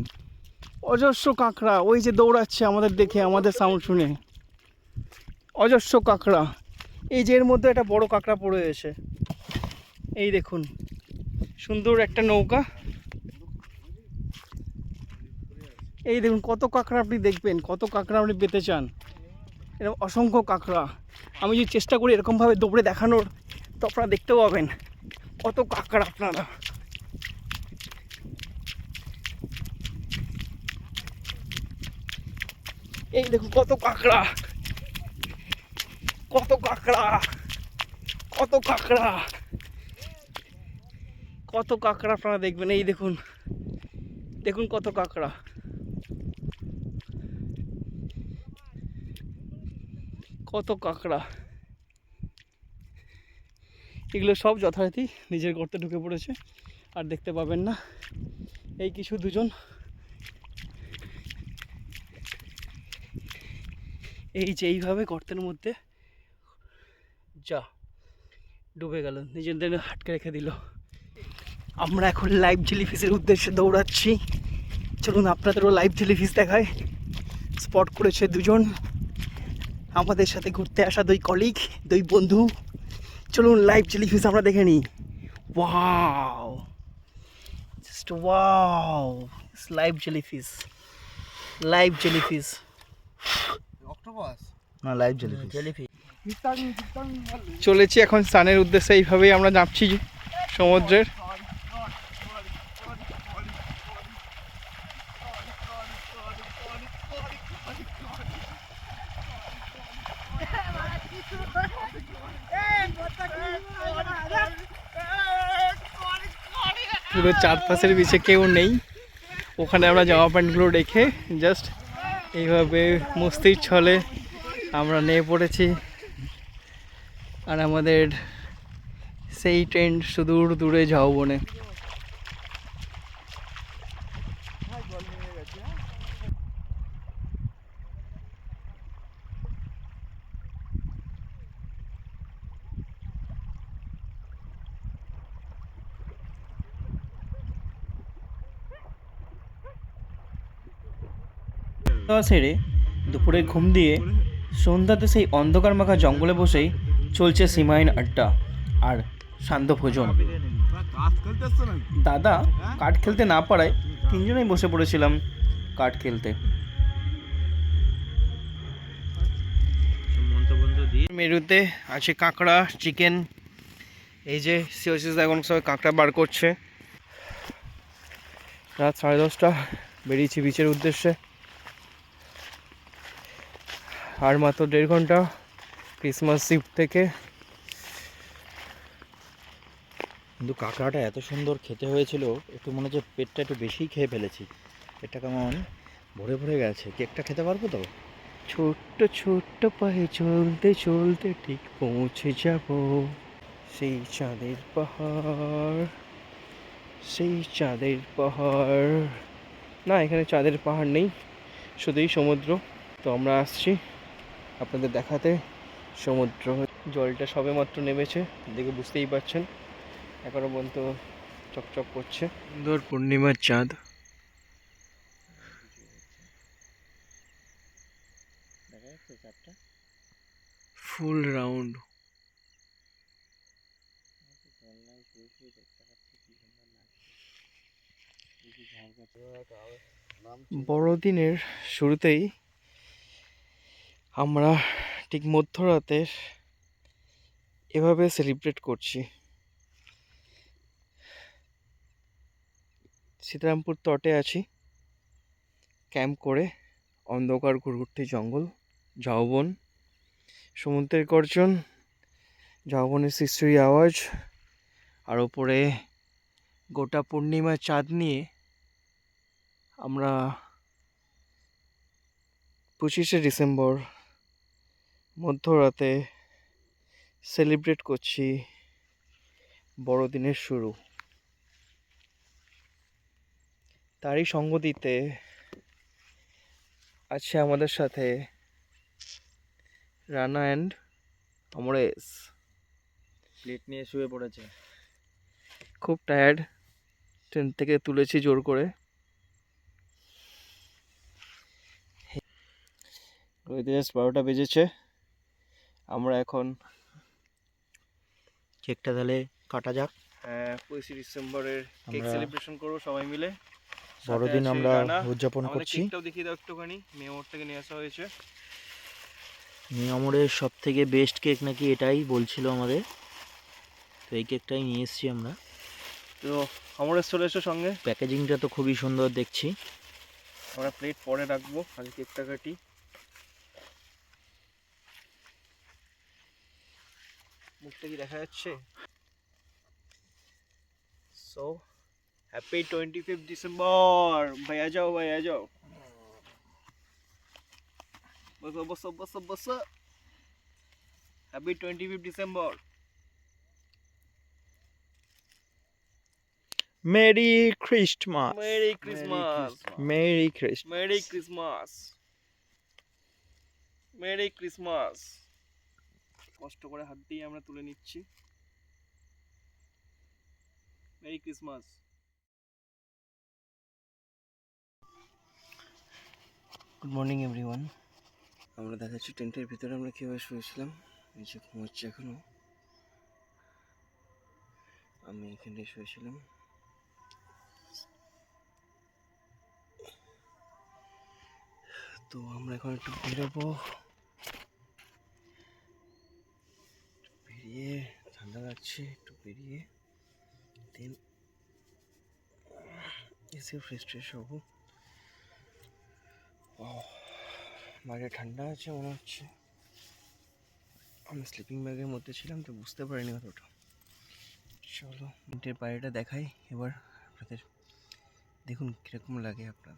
অজস্র কাঁকড়া, ওই যে দৌড়াচ্ছে আমাদের দেখে, আমাদের সাউন্ড শুনে। অজস্র কাঁকড়া। এই যে এর মধ্যে একটা বড় কাঁকড়া পড়ে এসে, এই দেখুন সুন্দর একটা নৌকা। এই দেখুন কত কাঁকড়া আপনি দেখবেন, কত কাঁকড়া আপনি পেতে চান। এরকম অসংখ্য কাঁকড়া। আমি যদি চেষ্টা করি এরকমভাবে দৌড়ে দেখানোর, তো আপনারা দেখতে পাবেন কত কাঁকড়া আপনারা। এই দেখুন কত কাঁকড়া, কত কাঁকড়া, কত কাঁকড়া, কত কাঁকড়া আপনারা দেখবেন। এই দেখুন, দেখুন কত কাঁকড়া। কত কাঁকড়া। এগুলো সব যথারীতি নিজের গর্তে ঢুকে পড়েছে, আর দেখতে পাবেন না। এই কিছু দুজন এই যে এইভাবে গর্তের মধ্যে যা ডুবে গেল, নিজেদের আটকে রেখে দিল। আমরা এখন লাইভ জেলিফিশের উদ্দেশ্যে দৌড়াচ্ছি। চলুন আপনাদেরও লাইভ জেলিফিশ দেখায়। স্পট করেছে দুজন আমাদের সাথে ঘুরতে আসা, 2 কলিগ, 2 বন্ধু। চলুন লাইভ জেলিফিশ আমরা দেখে নিই। Wow, just wow, live jellyfish, live jellyfish, octopus না লাইভ জেলিফিশ। চলেছি এখন স্নানের উদ্দেশ্যে, এইভাবেই আমরা নামছি সমুদ্রের। পুরো চারপাশের বিচে কেউ নেই, ওখানে আমরা জামা প্যান্টগুলো রেখে জাস্ট এইভাবে মস্তির ছলে আমরা নেমে পড়েছি। আর আমাদের সেই ট্রেন সুদূর দূরে ঝাউবনে। সেরে দুপুরে ঘুম দিয়ে সন্ধ্যাতে সেই অন্ধকার মাখা জঙ্গলে বসেই চলছে সীমাহীন আড্ডা আর সান্ধ্য ভোজন। দাদা কাঠ খেলতে না পারায় 3 জনেই বসে পড়েছিলাম কাঠ খেলতে। মেরুতে আছে কাঁকড়া, চিকেন। এই যে সিওসিস এখন সবাই কাঁকড়া বার করছে। রাত 10:30 বেরিয়েছি বিচের উদ্দেশ্যে। আর মাত্র 1.5 ঘন্টা ক্রিসমাস ইভ থেকে। কিন্তু কাঁকড়াটা এত সুন্দর খেতে হয়েছিল, একটু মনে হচ্ছে পেটটা একটু বেশিই খেয়ে ফেলেছি। পেটটা কেমন ভরে ভরে গেছে। কেকটা খেতে পারবো তো? ছোট্ট ছোট্ট পায়ে চলতে চলতে ঠিক পৌঁছে যাব সেই চাঁদের পাহাড়, সেই চাঁদের পাহাড়। না, এখানে চাঁদের পাহাড় নেই, শুধুই সমুদ্র। তো আমরা আসছি আপনাদের দেখাতে সমুদ্র। জলটা সবে মাত্র নেমেছে, দেখে বুঝতেই পারছেন। এখনও পর্যন্ত চকচক করছে। সুন্দর পূর্ণিমার চাঁদ। দেখা যাচ্ছে চারটা? ফুল রাউন্ড। ঝর্ণায় শুয়ে শুয়ে দেখতে পাচ্ছি কি সুন্দর লাগছে। বড়দিনের শুরুতেই আমরা ঠিক মধ্যরাতে এভাবে সেলিব্রেট করছি। সীতারামপুর তটে আছি ক্যাম্প করে, অন্ধকার ঘুরঘুরতি জঙ্গল, ঝাউবন, সমুদ্রের গর্জন, ঝাউবনের শিরশিরি আওয়াজ, আর ওপরে গোটা পূর্ণিমার চাঁদ নিয়ে আমরা 25শে ডিসেম্বর মধ্যরাতে সেলিব্রেট করছি বড়দিনের শুরু। তারই সঙ্গ দিতে আছে আমাদের সাথে রানা অ্যান্ড অমরেশ। প্লেট নিয়ে শুয়ে পড়েছে। খুব টায়ার্ড, ট্রেন থেকে তুলেছি জোর করে। ঘড়িতে জাস্ট 12টা বেজেছে। আমরা এখন কেকটা তাহলে কাটা যাক। 25শে ডিসেম্বরের কেক আমরা সেলিব্রেশন করবো সবাই মিলে। বড়দিন সাথে আছে আমরা রানা। উদযাপন আমাদের করছি। কেকটাও দেখিয়ে দাও একটুখানি, মেমোর থেকে নিয়ে আসা হয়েছে। মিয়ামরের সব থেকে বেস্ট কেক নাকি এটাই বলছিল আমাদের, তো এই কেকটাই নিয়ে এসেছি আমরা। তো অমরেশ চলে এসো সঙ্গে। প্যাকেজিংটা তো খুবই সুন্দর দেখছি। আমরা প্লেট পরে রাখবো, আগে কেকটা কাটি। মুখটা কি দেখা যাচ্ছে? So happy 25 December. ভাইয়া যাও, ভাইয়া যাও, বসো বসো বসো বসো। Happy 25 December. Merry Christmas. Merry Christmas, merry Christ merry Christmas, merry Christmas. কষ্ট করে হাত দিয়ে আমরা তুলে নিচ্ছি। Merry Christmas. Good morning everyone. আমরা দেখাচ্ছি টেন্টের ভিতরে আমরা কীভাবে শুয়েছিলাম। নিচে ঘুমোচ্ছি এখনো। আমি এখানে শুয়েছিলাম। তো আমরা এখন একটু বেরোবো। বেরিয়ে ঠান্ডা লাগছে, একটু বেরিয়ে দেন এসে ফ্রেশ ট্রেশ হবো। বাইরে ঠান্ডা আছে মনে হচ্ছে। আমি স্লিপিং ব্যাগের মধ্যে ছিলাম তো বুঝতে পারিনি অতটা। চলো টেন্টের বাইরেটা দেখাই এবার আপনাদের, দেখুন কীরকম লাগে আপনার।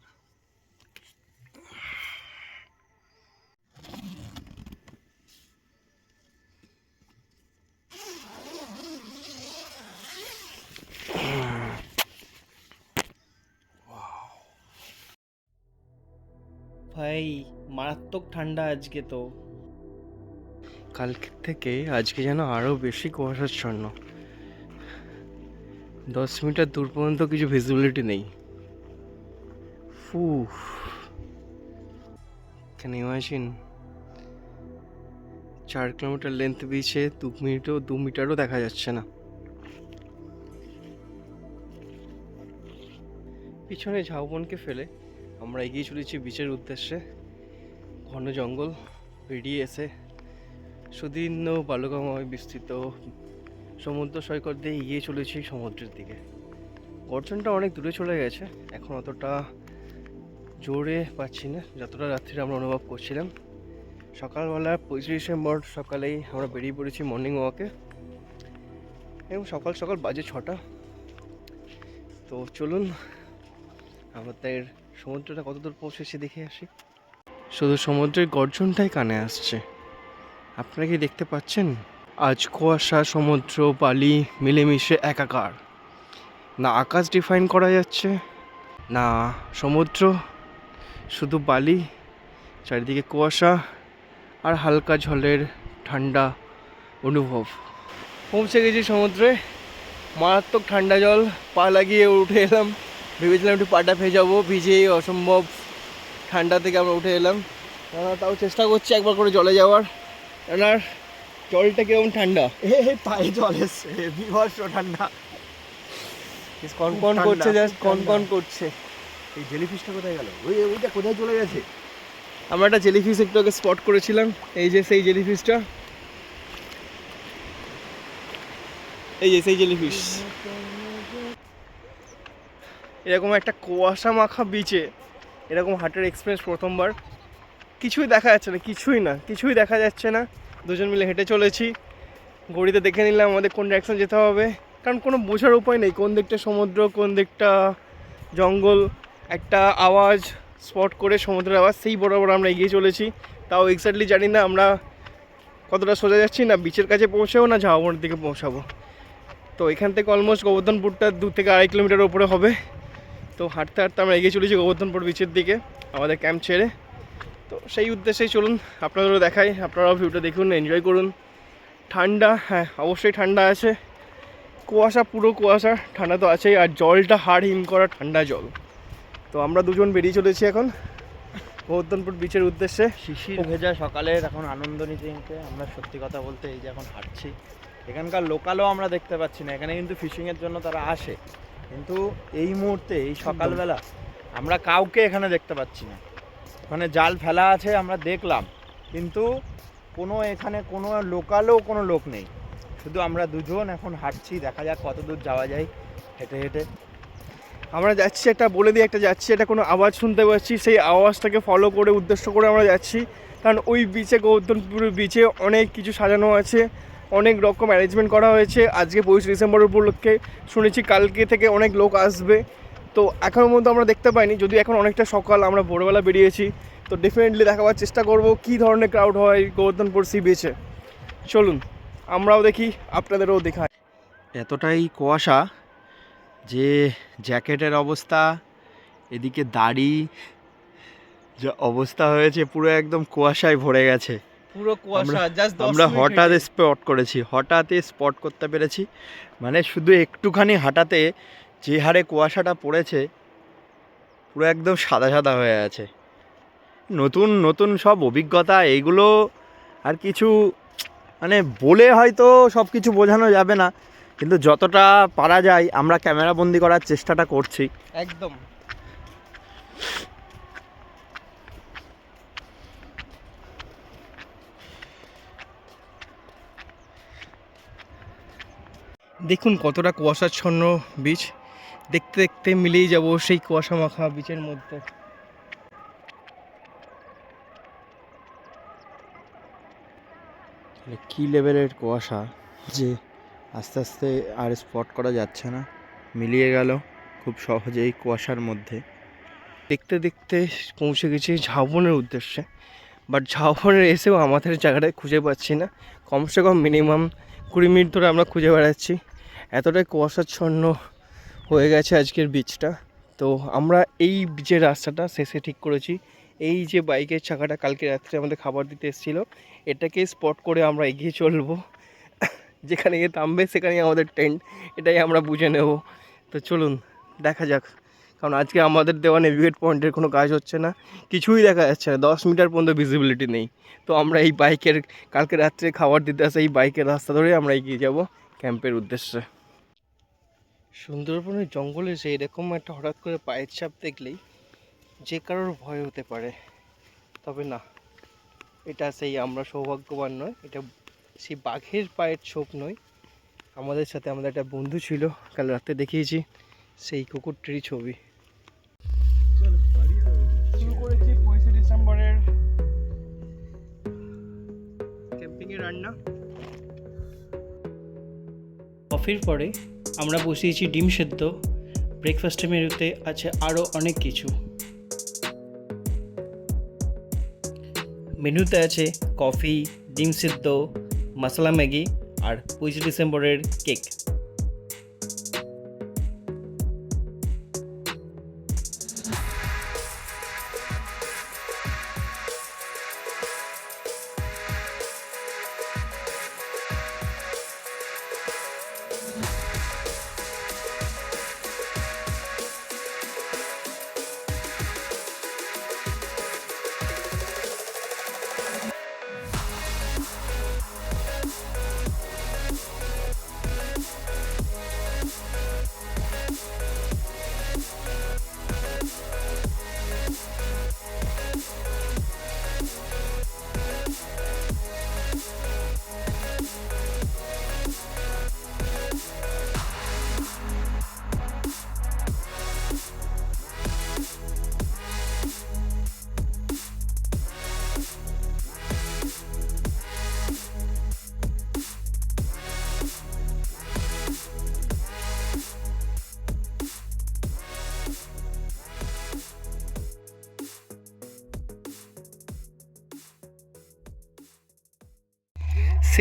ভাই মারাত্মক ঠান্ডা আজকে। তো কালকে থেকে আজকে যেন আরও বেশি কুয়াশাচ্ছন্ন। 10 মিটার দূর পর্যন্ত কিছু ভিজিবিলিটি নেই। Can you imagine 4 kilometre length বিচে 2 মিটারও দেখা যাচ্ছে না। পিছনে ঝাউবনকে ফেলে আমরা এগিয়ে চলেছি বিচের উদ্দেশ্যে। ঘন জঙ্গল পেরিয়ে এসে সুদীর্ণ বালুকাময় বিস্তৃত সমুদ্র সৈকত দিয়ে এগিয়ে চলেছি সমুদ্রের দিকে। গর্জনটা অনেক দূরে চলে গেছে, এখন অতটা জোরে পাচ্ছি না যতটা রাত্রিরে আমরা অনুভব করছিলাম। সকালবেলা 25 ডিসেম্বর সকালেই আমরা বেরিয়ে পড়েছি মর্নিং ওয়াকে, এবং সকাল সকাল বাজে 6টা। তো চলুন আমাদের সমুদ্রটা কত দূর পৌঁছেছে দেখে আসি। শুধু সমুদ্রের গর্জনটাই কানে আসছে। আপনারা কি দেখতে পাচ্ছেন? আজ কুয়াশা, সমুদ্র, বালি মিলেমিশে একাকার। না আকাশ ডিফাইন করা যাচ্ছে, না সমুদ্র, শুধু বালি, চারিদিকে কুয়াশা আর হালকা ঝড়ের ঠান্ডা অনুভব। পৌঁছে গেছি সমুদ্রে। মারাত্মক ঠান্ডা জল, পা লাগিয়ে উঠে এলাম, ভেবেছিলাম একটু পাটা ভেজাবো, ভিজেই অসম্ভব ঠান্ডা থেকে আমরা উঠে এলাম। তাও চেষ্টা করছি একবার করে জলে যাওয়ার, কেননা জলটা কিরকম ঠান্ডা, পায়ে জল এসছে, বিভৎস ঠান্ডা, কনকন করছে, জাস্ট কনকন করছে। এই জেলিফিশটা কোথায় গেল? ওইটা কোথায় চলে গেছে? আমরা একটা জেলিফিশ একটু আগে স্পট করেছিলাম, এই যে সেই জেলিফিশটা, এই যে সেই জেলিফিশ। এরকম একটা কুয়াশা মাখা বিচে এরকম হার্টের এক্সপিরিয়েন্স প্রথমবার। কিছুই দেখা যাচ্ছে না, কিছুই দেখা যাচ্ছে না। দুজন মিলে হেঁটে চলেছি, ঘড়িতে দেখে নিলাম আমাদের কোন ডাইরেকশন যেতে হবে, কারণ কোনো বোঝার উপায় নেই কোন দিকটা সমুদ্র কোন দিকটা জঙ্গল। একটা আওয়াজ স্পট করে, সমুদ্রের আওয়াজ, সেই বরাবর আমরা এগিয়ে চলেছি। তাও এক্স্যাক্টলি জানি না আমরা কতটা সোজা যাচ্ছি, না বিচের কাছে পৌঁছাবো না ঝাউবনের দিকে পৌঁছাবো। তো এখান থেকে অলমোস্ট গোবর্ধনপুরটা 2 থেকে 2.5 কিলোমিটার উপরে হবে। তো হাঁটতে হাঁটতে আমরা এগিয়ে চলেছি গোবর্ধনপুর বিচের দিকে আমাদের ক্যাম্প ছেড়ে। তো সেই উদ্দেশ্যেই চলুন আপনাদেরও দেখাই, আপনারাও ভিউটা দেখুন, এনজয় করুন। ঠান্ডা, হ্যাঁ অবশ্যই ঠান্ডা আছে, কুয়াশা, পুরো কুয়াশা, ঠান্ডা তো আছেই, আর জলটা হাড় হিম করা ঠান্ডা জল। তো আমরা দুজন বেরিয়ে চলেছি এখন গোবর্ধনপুর বিচের উদ্দেশ্যে। শিশির ভেজা সকালের এখন আনন্দ নিতে নিতে আমরা সত্যি কথা বলতে এই যে এখন হাঁটছি, এখানকার লোকালও আমরা দেখতে পাচ্ছি না। এখানে কিন্তু ফিশিংয়ের জন্য তারা আসে, কিন্তু এই মুহূর্তে এই সকালবেলা আমরা কাউকে এখানে দেখতে পাচ্ছি না। ওখানে জাল ফেলা আছে আমরা দেখলাম, কিন্তু এখানে কোনো লোকালও কোনো লোক নেই, শুধু আমরা দুজন এখন হাঁটছি। দেখা যাক কত দূর যাওয়া যায় হেঁটে হেঁটে। আমরা যাচ্ছি, একটা বলে দিই, একটা যাচ্ছি, এটা কোনো আওয়াজ শুনতে পাচ্ছি, সেই আওয়াজটাকে ফলো করে উদ্দেশ্য করে আমরা যাচ্ছি। কারণ ওই বিচে, গোবর্ধনপুর বিচে অনেক কিছু সাজানো আছে, অনেক রকম অ্যারেঞ্জমেন্ট করা হয়েছে। আজকে 25 ডিসেম্বর উপলক্ষে শুনেছি কালকে থেকে অনেক লোক আসবে। তো এখনও পর্যন্ত আমরা দেখতে পাইনি, যদি এখন অনেকটা সকাল, আমরা ভোরবেলা বেরিয়েছি। তো ডেফিনেটলি দেখাবার চেষ্টা করব কী ধরনের ক্রাউড হয় গোবর্ধনপুর সি বিচে। চলুন আমরাও দেখি, আপনাদেরও দেখাই। এতটাই কুয়াশা যে জ্যাকেটের অবস্থা, এদিকে দাড়ি, যা অবস্থা হয়েছে পুরো একদম কুয়াশায় ভরে গেছে। পুরো কুয়াশা, জাস্ট আমরা হঠাৎ স্পট করতে পেরেছি, মানে শুধু একটুখানি হাঁটাতে যে হারে কুয়াশাটা পড়েছে, পুরো একদম সাদা সাদা হয়ে আছে। নতুন নতুন সব অভিজ্ঞতা, এইগুলো আর কিছু মানে বলে হয়তো সব কিছু বোঝানো যাবে না, কিন্তু যতটা পারা যায় আমরা ক্যামেরা বন্দি করার চেষ্টাটা করছি। একদম। দেখুন কতটা কুয়াশাচ্ছন্ন বিচ, দেখতে দেখতে মিলেই যাব সেই কুয়াশা মাখা বিচের মধ্যে। কী লেভেলের কুয়াশা যে আস্তে আস্তে আর স্পট করা যাচ্ছে না, মিলিয়ে গেল খুব সহজেই কুয়াশার মধ্যে। দেখতে দেখতে পৌঁছে গেছি ঝাউবনের উদ্দেশ্যে, বাট ঝাউবনের এসেও আমাদের জায়গাটায় খুঁজে পাচ্ছি না। কমসে কম মিনিমাম 20 মিনিট ধরে আমরা খুঁজে বেড়াচ্ছি, এতটাই কুয়াশাচ্ছন্ন হয়ে গেছে আজকের বিচটা। তো আমরা এই বিচের রাস্তাটা শেষে ঠিক করেছি। এই যে বাইকের চাকাটা কালকে রাত্রে আমাদের খাবার দিতে এসেছিলো, এটাকে স্পট করে আমরা এগিয়ে চলবো, যেখানে গিয়ে থামবে সেখানেই আমাদের টেন্ট, এটাই আমরা বুঝে নেব। তো চলুন দেখা যাক, কারণ আজকে আমাদের দেওয়া নেভিগেট পয়েন্টের কোনো কাজ হচ্ছে না, কিছুই দেখা যাচ্ছে না, 10 মিটার পর্যন্ত ভিজিবিলিটি নেই। তো আমরা এই বাইকের কালকে রাত্রে খাবার দিতে আসে এই বাইকের রাস্তা ধরে আমরা এগিয়ে যাব ক্যাম্পের উদ্দেশ্যে। সুন্দরবনের জঙ্গলে যে এরকম একটা হঠাৎ করে পায়ের ছাপ দেখলেই যে কারোর ভয় হতে পারে, তবে না, এটা সেই আমরা সৌভাগ্যবান নয়, এটা সেই বাঘের পায়ের ছোপ নয়। আমাদের সাথে আমাদের একটা বন্ধু ছিল, কাল রাতে দেখিয়েছি সেই কুকুরটিরই ছবি। শুরু করেছি 25 ডিসেম্বরের ক্যাম্পিংয়ের রান্না। কফির পরে আমরা বসিয়েছি ডিম সেদ্ধ। ব্রেকফাস্টের মেনুতে আছে আরও অনেক কিছু। মেনুতে আছে কফি, ডিম সেদ্ধ, মশলা ম্যাগি আর 25 ডিসেম্বরের কেক।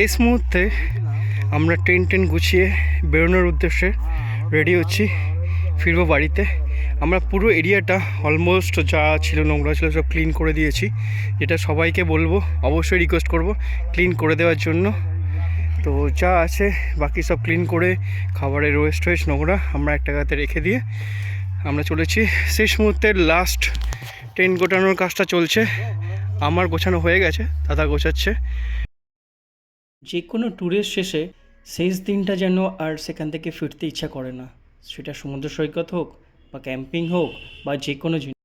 শেষ মুহূর্তে আমরা ট্রেন গুছিয়ে বেরোনোর উদ্দেশ্যে রেডি হচ্ছি, ফিরবো বাড়িতে। আমরা পুরো এরিয়াটা অলমোস্ট যা ছিল নোংরা ছিল সব ক্লিন করে দিয়েছি, যেটা সবাইকে বলবো, অবশ্যই রিকোয়েস্ট করব ক্লিন করে দেওয়ার জন্য। তো যা আছে বাকি সব ক্লিন করে খাবারের ওয়েস্ট নোংরা আমরা একটা জায়গাতে রেখে দিয়ে আমরা চলেছি। শেষ মুহূর্তের লাস্ট ট্রেন গোটানোর কাজটা চলছে, আমার গোছানো হয়ে গেছে, দাদা গোছাচ্ছে। যে কোনো ট্যুরের শেষে শেষ দিনটা যেন আর সেখান থেকে ফিরতে ইচ্ছা করে না, সেটা সমুদ্র সৈকত হোক বা ক্যাম্পিং হোক বা যে কোনো জিনিস।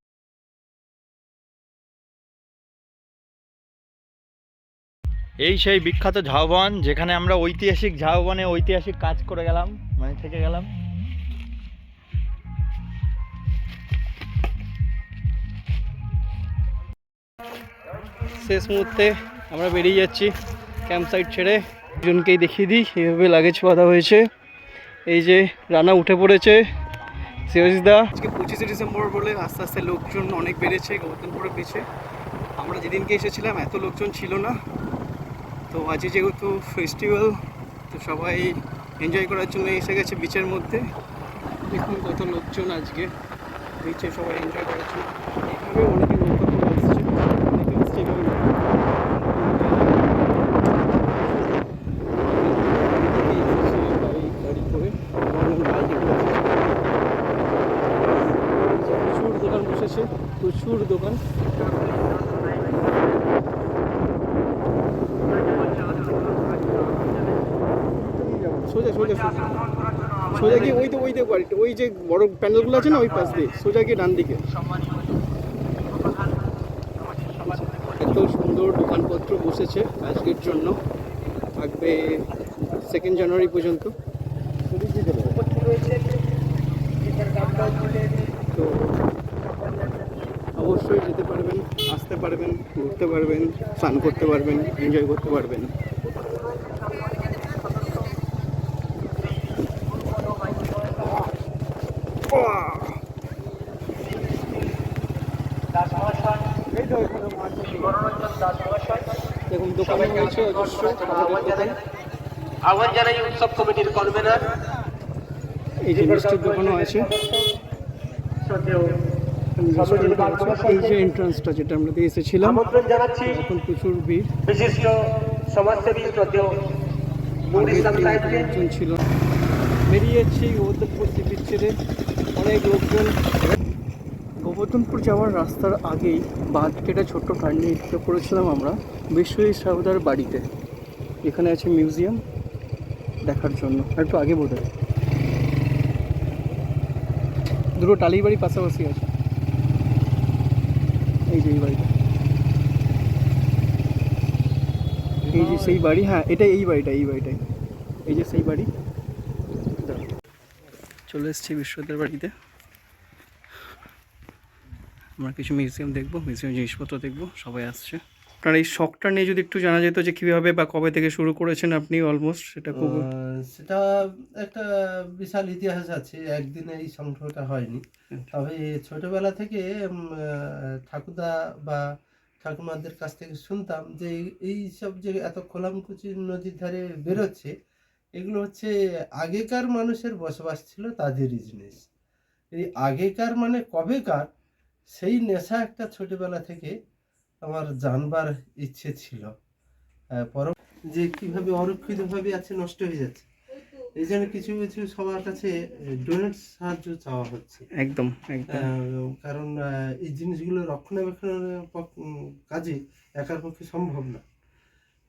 এই সেই বিখ্যাত ঝাউবন, যেখানে আমরা ঐতিহাসিক ঝাউবনে ঐতিহাসিক কাজ করে গেলাম, মানে থেকে গেলাম। শেষ মুহূর্তে আমরা বেরিয়ে যাচ্ছি ক্যাম্প সাইট ছেড়ে। দুজনকেই দেখিয়ে দিই কীভাবে লাগেজ বাঁধা হয়েছে। এই যে রানা উঠে পড়েছে, সিরাজদা। আজকে 25শে ডিসেম্বর বলে আস্তে আস্তে লোকজন অনেক বেড়েছে গৌতমপুরে পিছে। আমরা যেদিনকে এসেছিলাম এত লোকজন ছিল না, তো আজকে যেহেতু ফেস্টিভ্যাল, তো সবাই এনজয় করার জন্য এসে গেছে বিচের মধ্যে। দেখুন কত লোকজন আজকে বিচে, সবাই এনজয় করার জন্য। এইভাবে অনেকে গৌতমপুর আসছে, অনেকে আসছে এইভাবে। গাড়ি করে বাইকে করে প্রচুর দোকান বসেছে, প্রচুর দোকান। সোজা সোজা সোজা সোজা গিয়ে ওই বাড়িটা, ওই যে বড় প্যান্ডেলগুলো আছে না, ওই পাশ দিয়ে সোজা গিয়ে ডান দিকে। এত সুন্দর দোকানপত্র বসেছে আজকের জন্য, থাকবে 2 জানুয়ারি পর্যন্ত। তো অবশ্যই যেতে পারবেন, আসতে পারবেন, ঘুরতে পারবেন, স্নান করতে পারবেন, এনজয় করতে পারবেন। দেখুন দোকানে হয়েছে অজস্র আহ্বান জানাই উৎসব কমিটির কনভেনার। এই যে মিষ্টির দোকানও আছে, এই যে এন্ট্রান্সটা যেটা আমরা দিয়ে এসেছিলাম, আমন্ত্রণ জানাচ্ছি এখন প্রচুর ভিড়। বিশিষ্ট সমাজসেবী শ্রদ্ধেয় নূর ইসলাম সাহেবকে। লোকজন ছিল, বেরিয়ে যাচ্ছি গৌতমপুর সি বিচ ছেড়ে, অনেক লোকজন। গোবর্ধনপুর যাওয়ার রাস্তার আগেই বাঁ দিকে একটা ছোট্ট টার্নিং করেছিলাম আমরা বিশ্বজিৎ সাহুদার বাড়িতে। এখানে আছে মিউজিয়াম দেখার জন্য, আর একটু আগে বোধ হয়। দুটো টালি বাড়ি পাশাপাশি আছে। এই যে এই বাড়িটা, এই যে সেই বাড়ি, হ্যাঁ এটা এই বাড়িটাই, এই যে সেই বাড়ি। চলে এসেছি বিশ্বজিতের বাড়িতে। আমরা কিছু মিউজিয়াম দেখবো, মিউজিয়াম জিনিসপত্র দেখবো, সবাই আসছে। আপনার এই শখটা নিয়ে যদি একটু জানা যেত যে কীভাবে বা কবে থেকে শুরু করেছেন আপনি, অলমোস্ট সেটা খুব। সেটা একটা বিশাল ইতিহাস আছে, একদিনে এই সংগ্রহটা হয়নি। তবে ছোটবেলা থেকে ঠাকুরদা বা ঠাকুমাদের কাছ থেকে শুনতাম যে এই সব যে এত খোলামকুচি নদীর ধারে বেরোচ্ছে, এগুলো হচ্ছে আগেকার মানুষের বসবাস ছিল, তাদেরই জিনিস। এই আগেকার মানে কবেকার, সেই নেশা একটা ছোটবেলা থেকে আমার জানবার ইচ্ছে ছিল। যে কিভাবে অরক্ষিতভাবে আছে, নষ্ট হয়ে যাচ্ছে, এই জন্য কিছু কিছু সবার কাছে ডোনেট সাহায্য চাওয়া হচ্ছে। একদম কারণ এই জিনিসগুলো রক্ষণাবেক্ষণের কাজে একার পক্ষে সম্ভব না।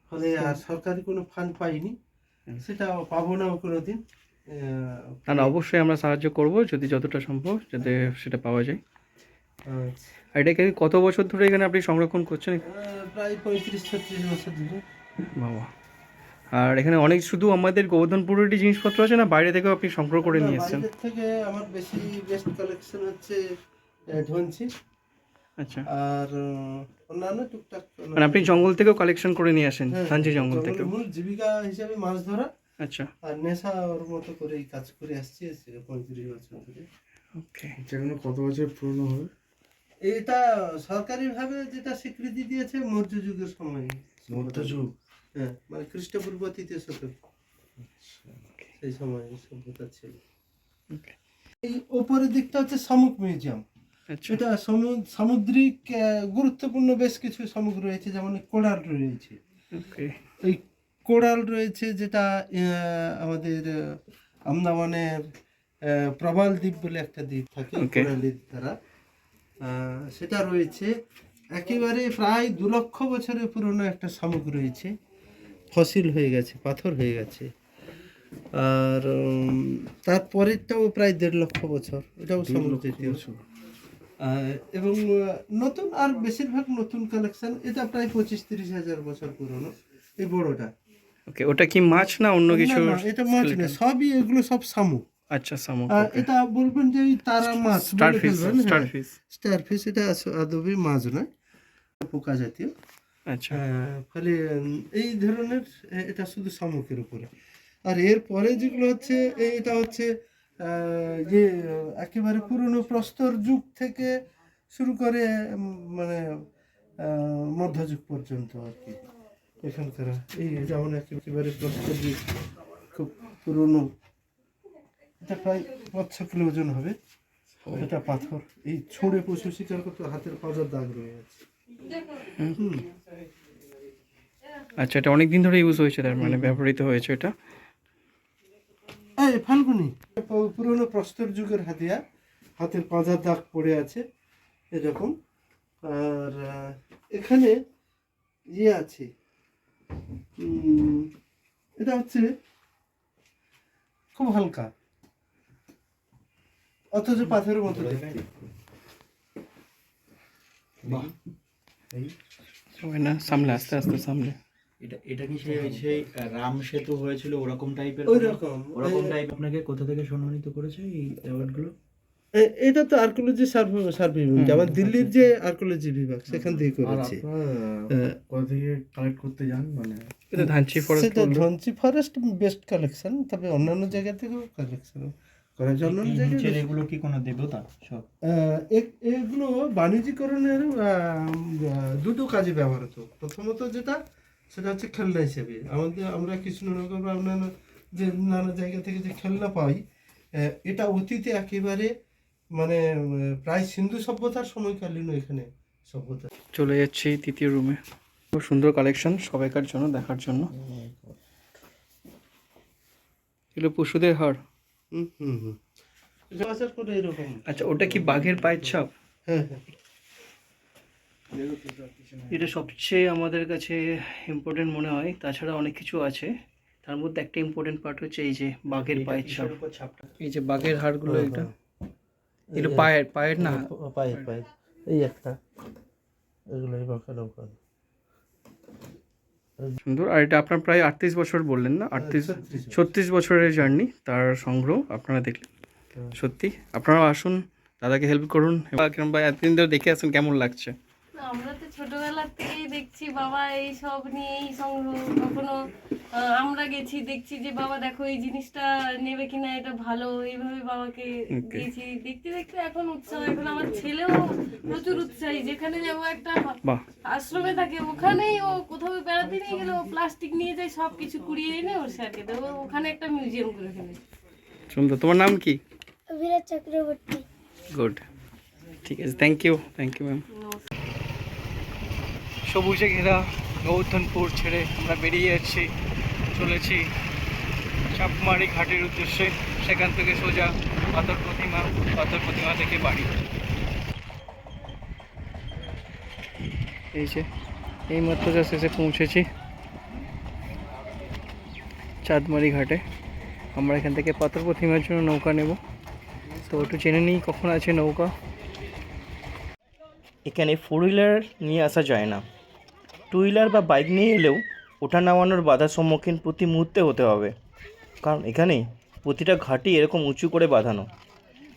ফলে আর সরকারি কোনো ফান্ড পাইনি, সেটা পাবো না কোনোদিন। না অবশ্যই আমরা সাহায্য করব যদি যতটা সম্ভব, যাতে সেটা পাওয়া যায়। আর এটাকে কত বছর ধরে এখানে আপনি সংরক্ষণ করছেন? প্রায় 35-36 বছর ধরে। বাবা। আর এখানে অনেক শুধু আমাদের গোবর্ধনপুরেরই জিনিসপত্র আছে না, বাইরে থেকেও আপনি সংগ্রহ করে নিয়ে এসেছেন? বাইরের থেকে আমার বেস্ট কালেকশন হচ্ছে ধনচি। আচ্ছা। আর অন্যান্য টুকটাক, মানে আপনি জঙ্গল থেকেও কালেকশন করে নিয়ে আসেন? থানচি জঙ্গল থেকে। মূল জীবিকা হিসাবে মাছ ধরা, আচ্ছা। আর নেশা ওর মতো করে এই কাজ করে আসছি 35 বছর ধরে। ওকে। যেখানে কত বছর পুরনো হবে? এটা সরকারিভাবে যেটা স্বীকৃতি দিয়েছে মৌর্য যুগের সময়। মধ্যযুগ? হ্যাঁ, মানে খ্রিস্টপূর্ব 3য় শতক, সেই সময় সভ্যতা ছিল। এই ওপরের দিকটা হচ্ছে শামুক মিউজিয়াম। আচ্ছা এটা সামুদ্রিক গুরুত্বপূর্ণ বেশ কিছু শামুক রয়েছে, যেমন কোরাল রয়েছে। ওকে এই কোরাল রয়েছে যেটা আমাদের আন্দামানের প্রবাল দ্বীপ বলে একটা দ্বীপ থাকে, Okay. কোরালের দ্বারা সেটা রয়েছে। একেবারে প্রায় 2 লক্ষ বছরের পুরনো একটা শামুক রয়েছে, ফসিল হয়ে গেছে, পাথর হয়ে গেছে। আর তারপরেরটাও প্রায় 1.5 লক্ষ বছর, এটাও শামুক জাতীয়। এবং নতুন, আর বেশিরভাগ নতুন কালেকশন। এটা প্রায় 25-30 হাজার বছর পুরনো, এই বড়টা। ওকে, ওটা কি মাছ না অন্য কিছু? না, এটা মাছ না, সবই এগুলো সব শামুক। আচ্ছা শামুক। এটা বলবেন যে এই তারা মাছ বলে ফেলবেন, হ্যাঁ, স্টারফিশ। স্টারফিশ। এটা আদবে মাছ নয়, পোকা জাতীয়। আচ্ছা ফলে এই ধরনের এটা শুধু শামুকের উপরে। আর এরপরে যেগুলো হচ্ছে এটা হচ্ছে যে একেবারে পুরনো প্রস্তর যুগ থেকে শুরু করে মানে মধ্যযুগ পর্যন্ত আর কি এখানকার। এই যেমন একেবারে প্রস্তর যুগ, খুব পুরনো, এটা প্রায় 5-6 কিলো ওজন হবে। এটা পাথর, এই ছুঁড়ে পশু শিকার করতে হাতের পাজার দাগ রয়ে আছে। আচ্ছা, এটা অনেক দিন ধরে ইউজ হয়েছে, তার মানে ব্যবহৃত হয়েছে এটা। এই ফাল্গুনি পুরনো প্রস্তর যুগের হাতিয়ার, হাতের পাঁজার দাগ পড়ে আছে এরকম। আর এখানে ইয়ে আছে, এটা হচ্ছে খুব হালকা, অথচ পাথরের মতো দেখতে। সবাই না সামলে, আস্তে আস্তে সামলে। এটা কি সেই রাম সেতু হয়েছিল ওরকম টাইপের? ওইরকম ওরকম টাইপ। আপনাকে কোথা থেকে সম্মানিত করেছে এই অ্যাওয়ার্ডগুলো? এটা তো আর্কিওলজি সার্ভে, যেমন দিল্লির যে আর্কিওলজি বিভাগ সেখান থেকে করেছে। কোথা থেকে কালেক্ট করতে যান মানে? এটা ধানচি ফরেস্ট। সেটা ধনচি ফরেস্ট বেস্ট কালেকশন, তবে অন্যান্য জায়গা থেকেও কালেকশন করার জন্য নিচের এগুলো কি কোনো দেবতা সব? এগুলো বাণিজ্যিকরণের দুটো কাজে ব্যবহৃত। প্রথমত যেটা, সেটা হচ্ছে খেলনা হিসেবে। আমরা কৃষ্ণনগর বা অন্যান্য যে নানা জায়গা থেকে যে খেলনা পাই, এটা অতীতে একেবারে মানে প্রায় সিন্ধু সভ্যতার সময়কালীন এখানে সভ্যতা। চলে যাচ্ছি 3য় রুমে। খুব সুন্দর কালেকশন সবাইকার জন্য দেখার জন্য। এগুলো পশুদের হাড়। এরকম। আচ্ছা, ওটা কি বাঘের পায়ের ছাপ? হ্যাঁ হ্যাঁ। এটা সবচেয়ে আমাদের কাছে ইম্পর্টেন্ট মনে হয়। তাছাড়া অনেক কিছু আছে, তার মধ্যে একটা ইম্পর্টেন্ট পার্ট হচ্ছে এই যে বাঘের পায়ের ছাপ। এই যে বাঘের হাড়গুলো, এটা এগুলো পায়ের না, পায়ের এই একটা, এগুলো এই বাঁকা নৌকা। সুন্দর। আর এটা আপনার প্রায় 38 বছর বললেন না? 36 বছরের জার্নি, তার সংগ্রহ আপনারা দেখলেন। সত্যি আপনারাও আসুন, দাদাকে হেল্প করুন। কিরম ভাই, এতদিন ধরে দেখে আসেন, কেমন লাগছে? আমরা তো ছোটবেলার থেকেই দেখছি বাবা এই সব নিয়েই সংগ্রহ। কখনো আমরা গেছি, দেখছি যে বাবা দেখো এই জিনিসটা নেবে কিনা, এটা ভালো, এইভাবে বাবাকে দিয়েছি। দেখতে দেখতে এখন উৎসাহ, এখন আমার ছেলেও প্রচুর উৎসাহী। যেখানে যাবো, একটা বাহ, আশ্রমে থাকে, ওখানেই ও কোথাও বেড়াতে নিয়ে গেলে ও প্লাস্টিক নিয়ে যায়, সব কিছু কুড়িয়ে এনে ওর স্যারকে দেবো, ওখানে একটা মিউজিয়াম করে ফেলেছে। সুন্দর। তোমার নাম কি? অভিরাজ চক্রবর্তী। গুড, ঠিক আছে, থ্যাংক ইউ ম্যাম। সবুজে ঘেরা গৌতমপুর ছেড়ে আমরা বেরিয়ে যাচ্ছি, চলেছি চাপমারি ঘাটের উদ্দেশ্যে। সেখান থেকে সোজা পাথর প্রতিমা থেকে বাড়ি। এই যে এইমাত্র যা শেষে পৌঁছেছি চাঁদমারি ঘাটে। আমরা এখান থেকে পাথর প্রতিমার জন্য নৌকা নেব, তো একটু জেনে নিই কখন আছে নৌকা। এখানে 4 হুইলার নিয়ে আসা যায় না, 2 হুইলার বা বাইক নিয়ে এলেও ওঠা নামানোর বাধার সম্মুখীন প্রতি মুহূর্তে হতে হবে, কারণ এখানে প্রতিটা ঘাটই এরকম উঁচু করে বাঁধানো।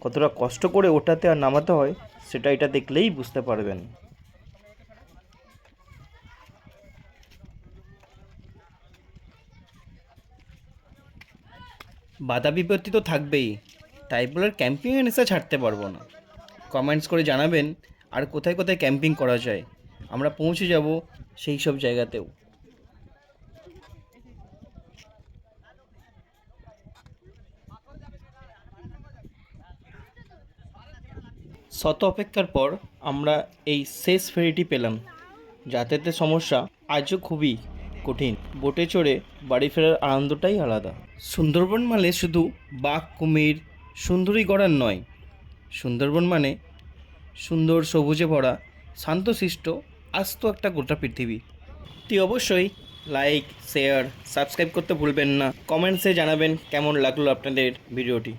কতটা কষ্ট করে ওঠাতে আর নামাতে হয় সেটা এটা দেখলেই বুঝতে পারবেন। বাধা বিপত্তি তো থাকবেই, তাই বলে ক্যাম্পিংয়ে নেশা ছাড়তে পারবো না। কমেন্টস করে জানাবেন আর কোথায় কোথায় ক্যাম্পিং করা যায়, আমরা পৌঁছে যাব সেই সব জায়গাতেও। শত অপেক্ষার পর আমরা এই শেষ ফেরিটি পেলাম। যাতায়াতের সমস্যা আজও খুবই কঠিন। বোটে চড়ে বাড়ি ফেরার আনন্দটাই আলাদা। সুন্দরবন মানে শুধু বাঘ, কুমির, সুন্দরী গড়ার নয়, সুন্দরবন মানে সুন্দর সবুজে ভরা শান্তশিষ্ট আস্ত একটা গোটা পৃথিবী। তুই অবশ্যই লাইক, শেয়ার, সাবস্ক্রাইব করতে ভুলবেন না। কমেন্টসে জানাবেন কেমন লাগলো আপনাদের ভিডিওটি।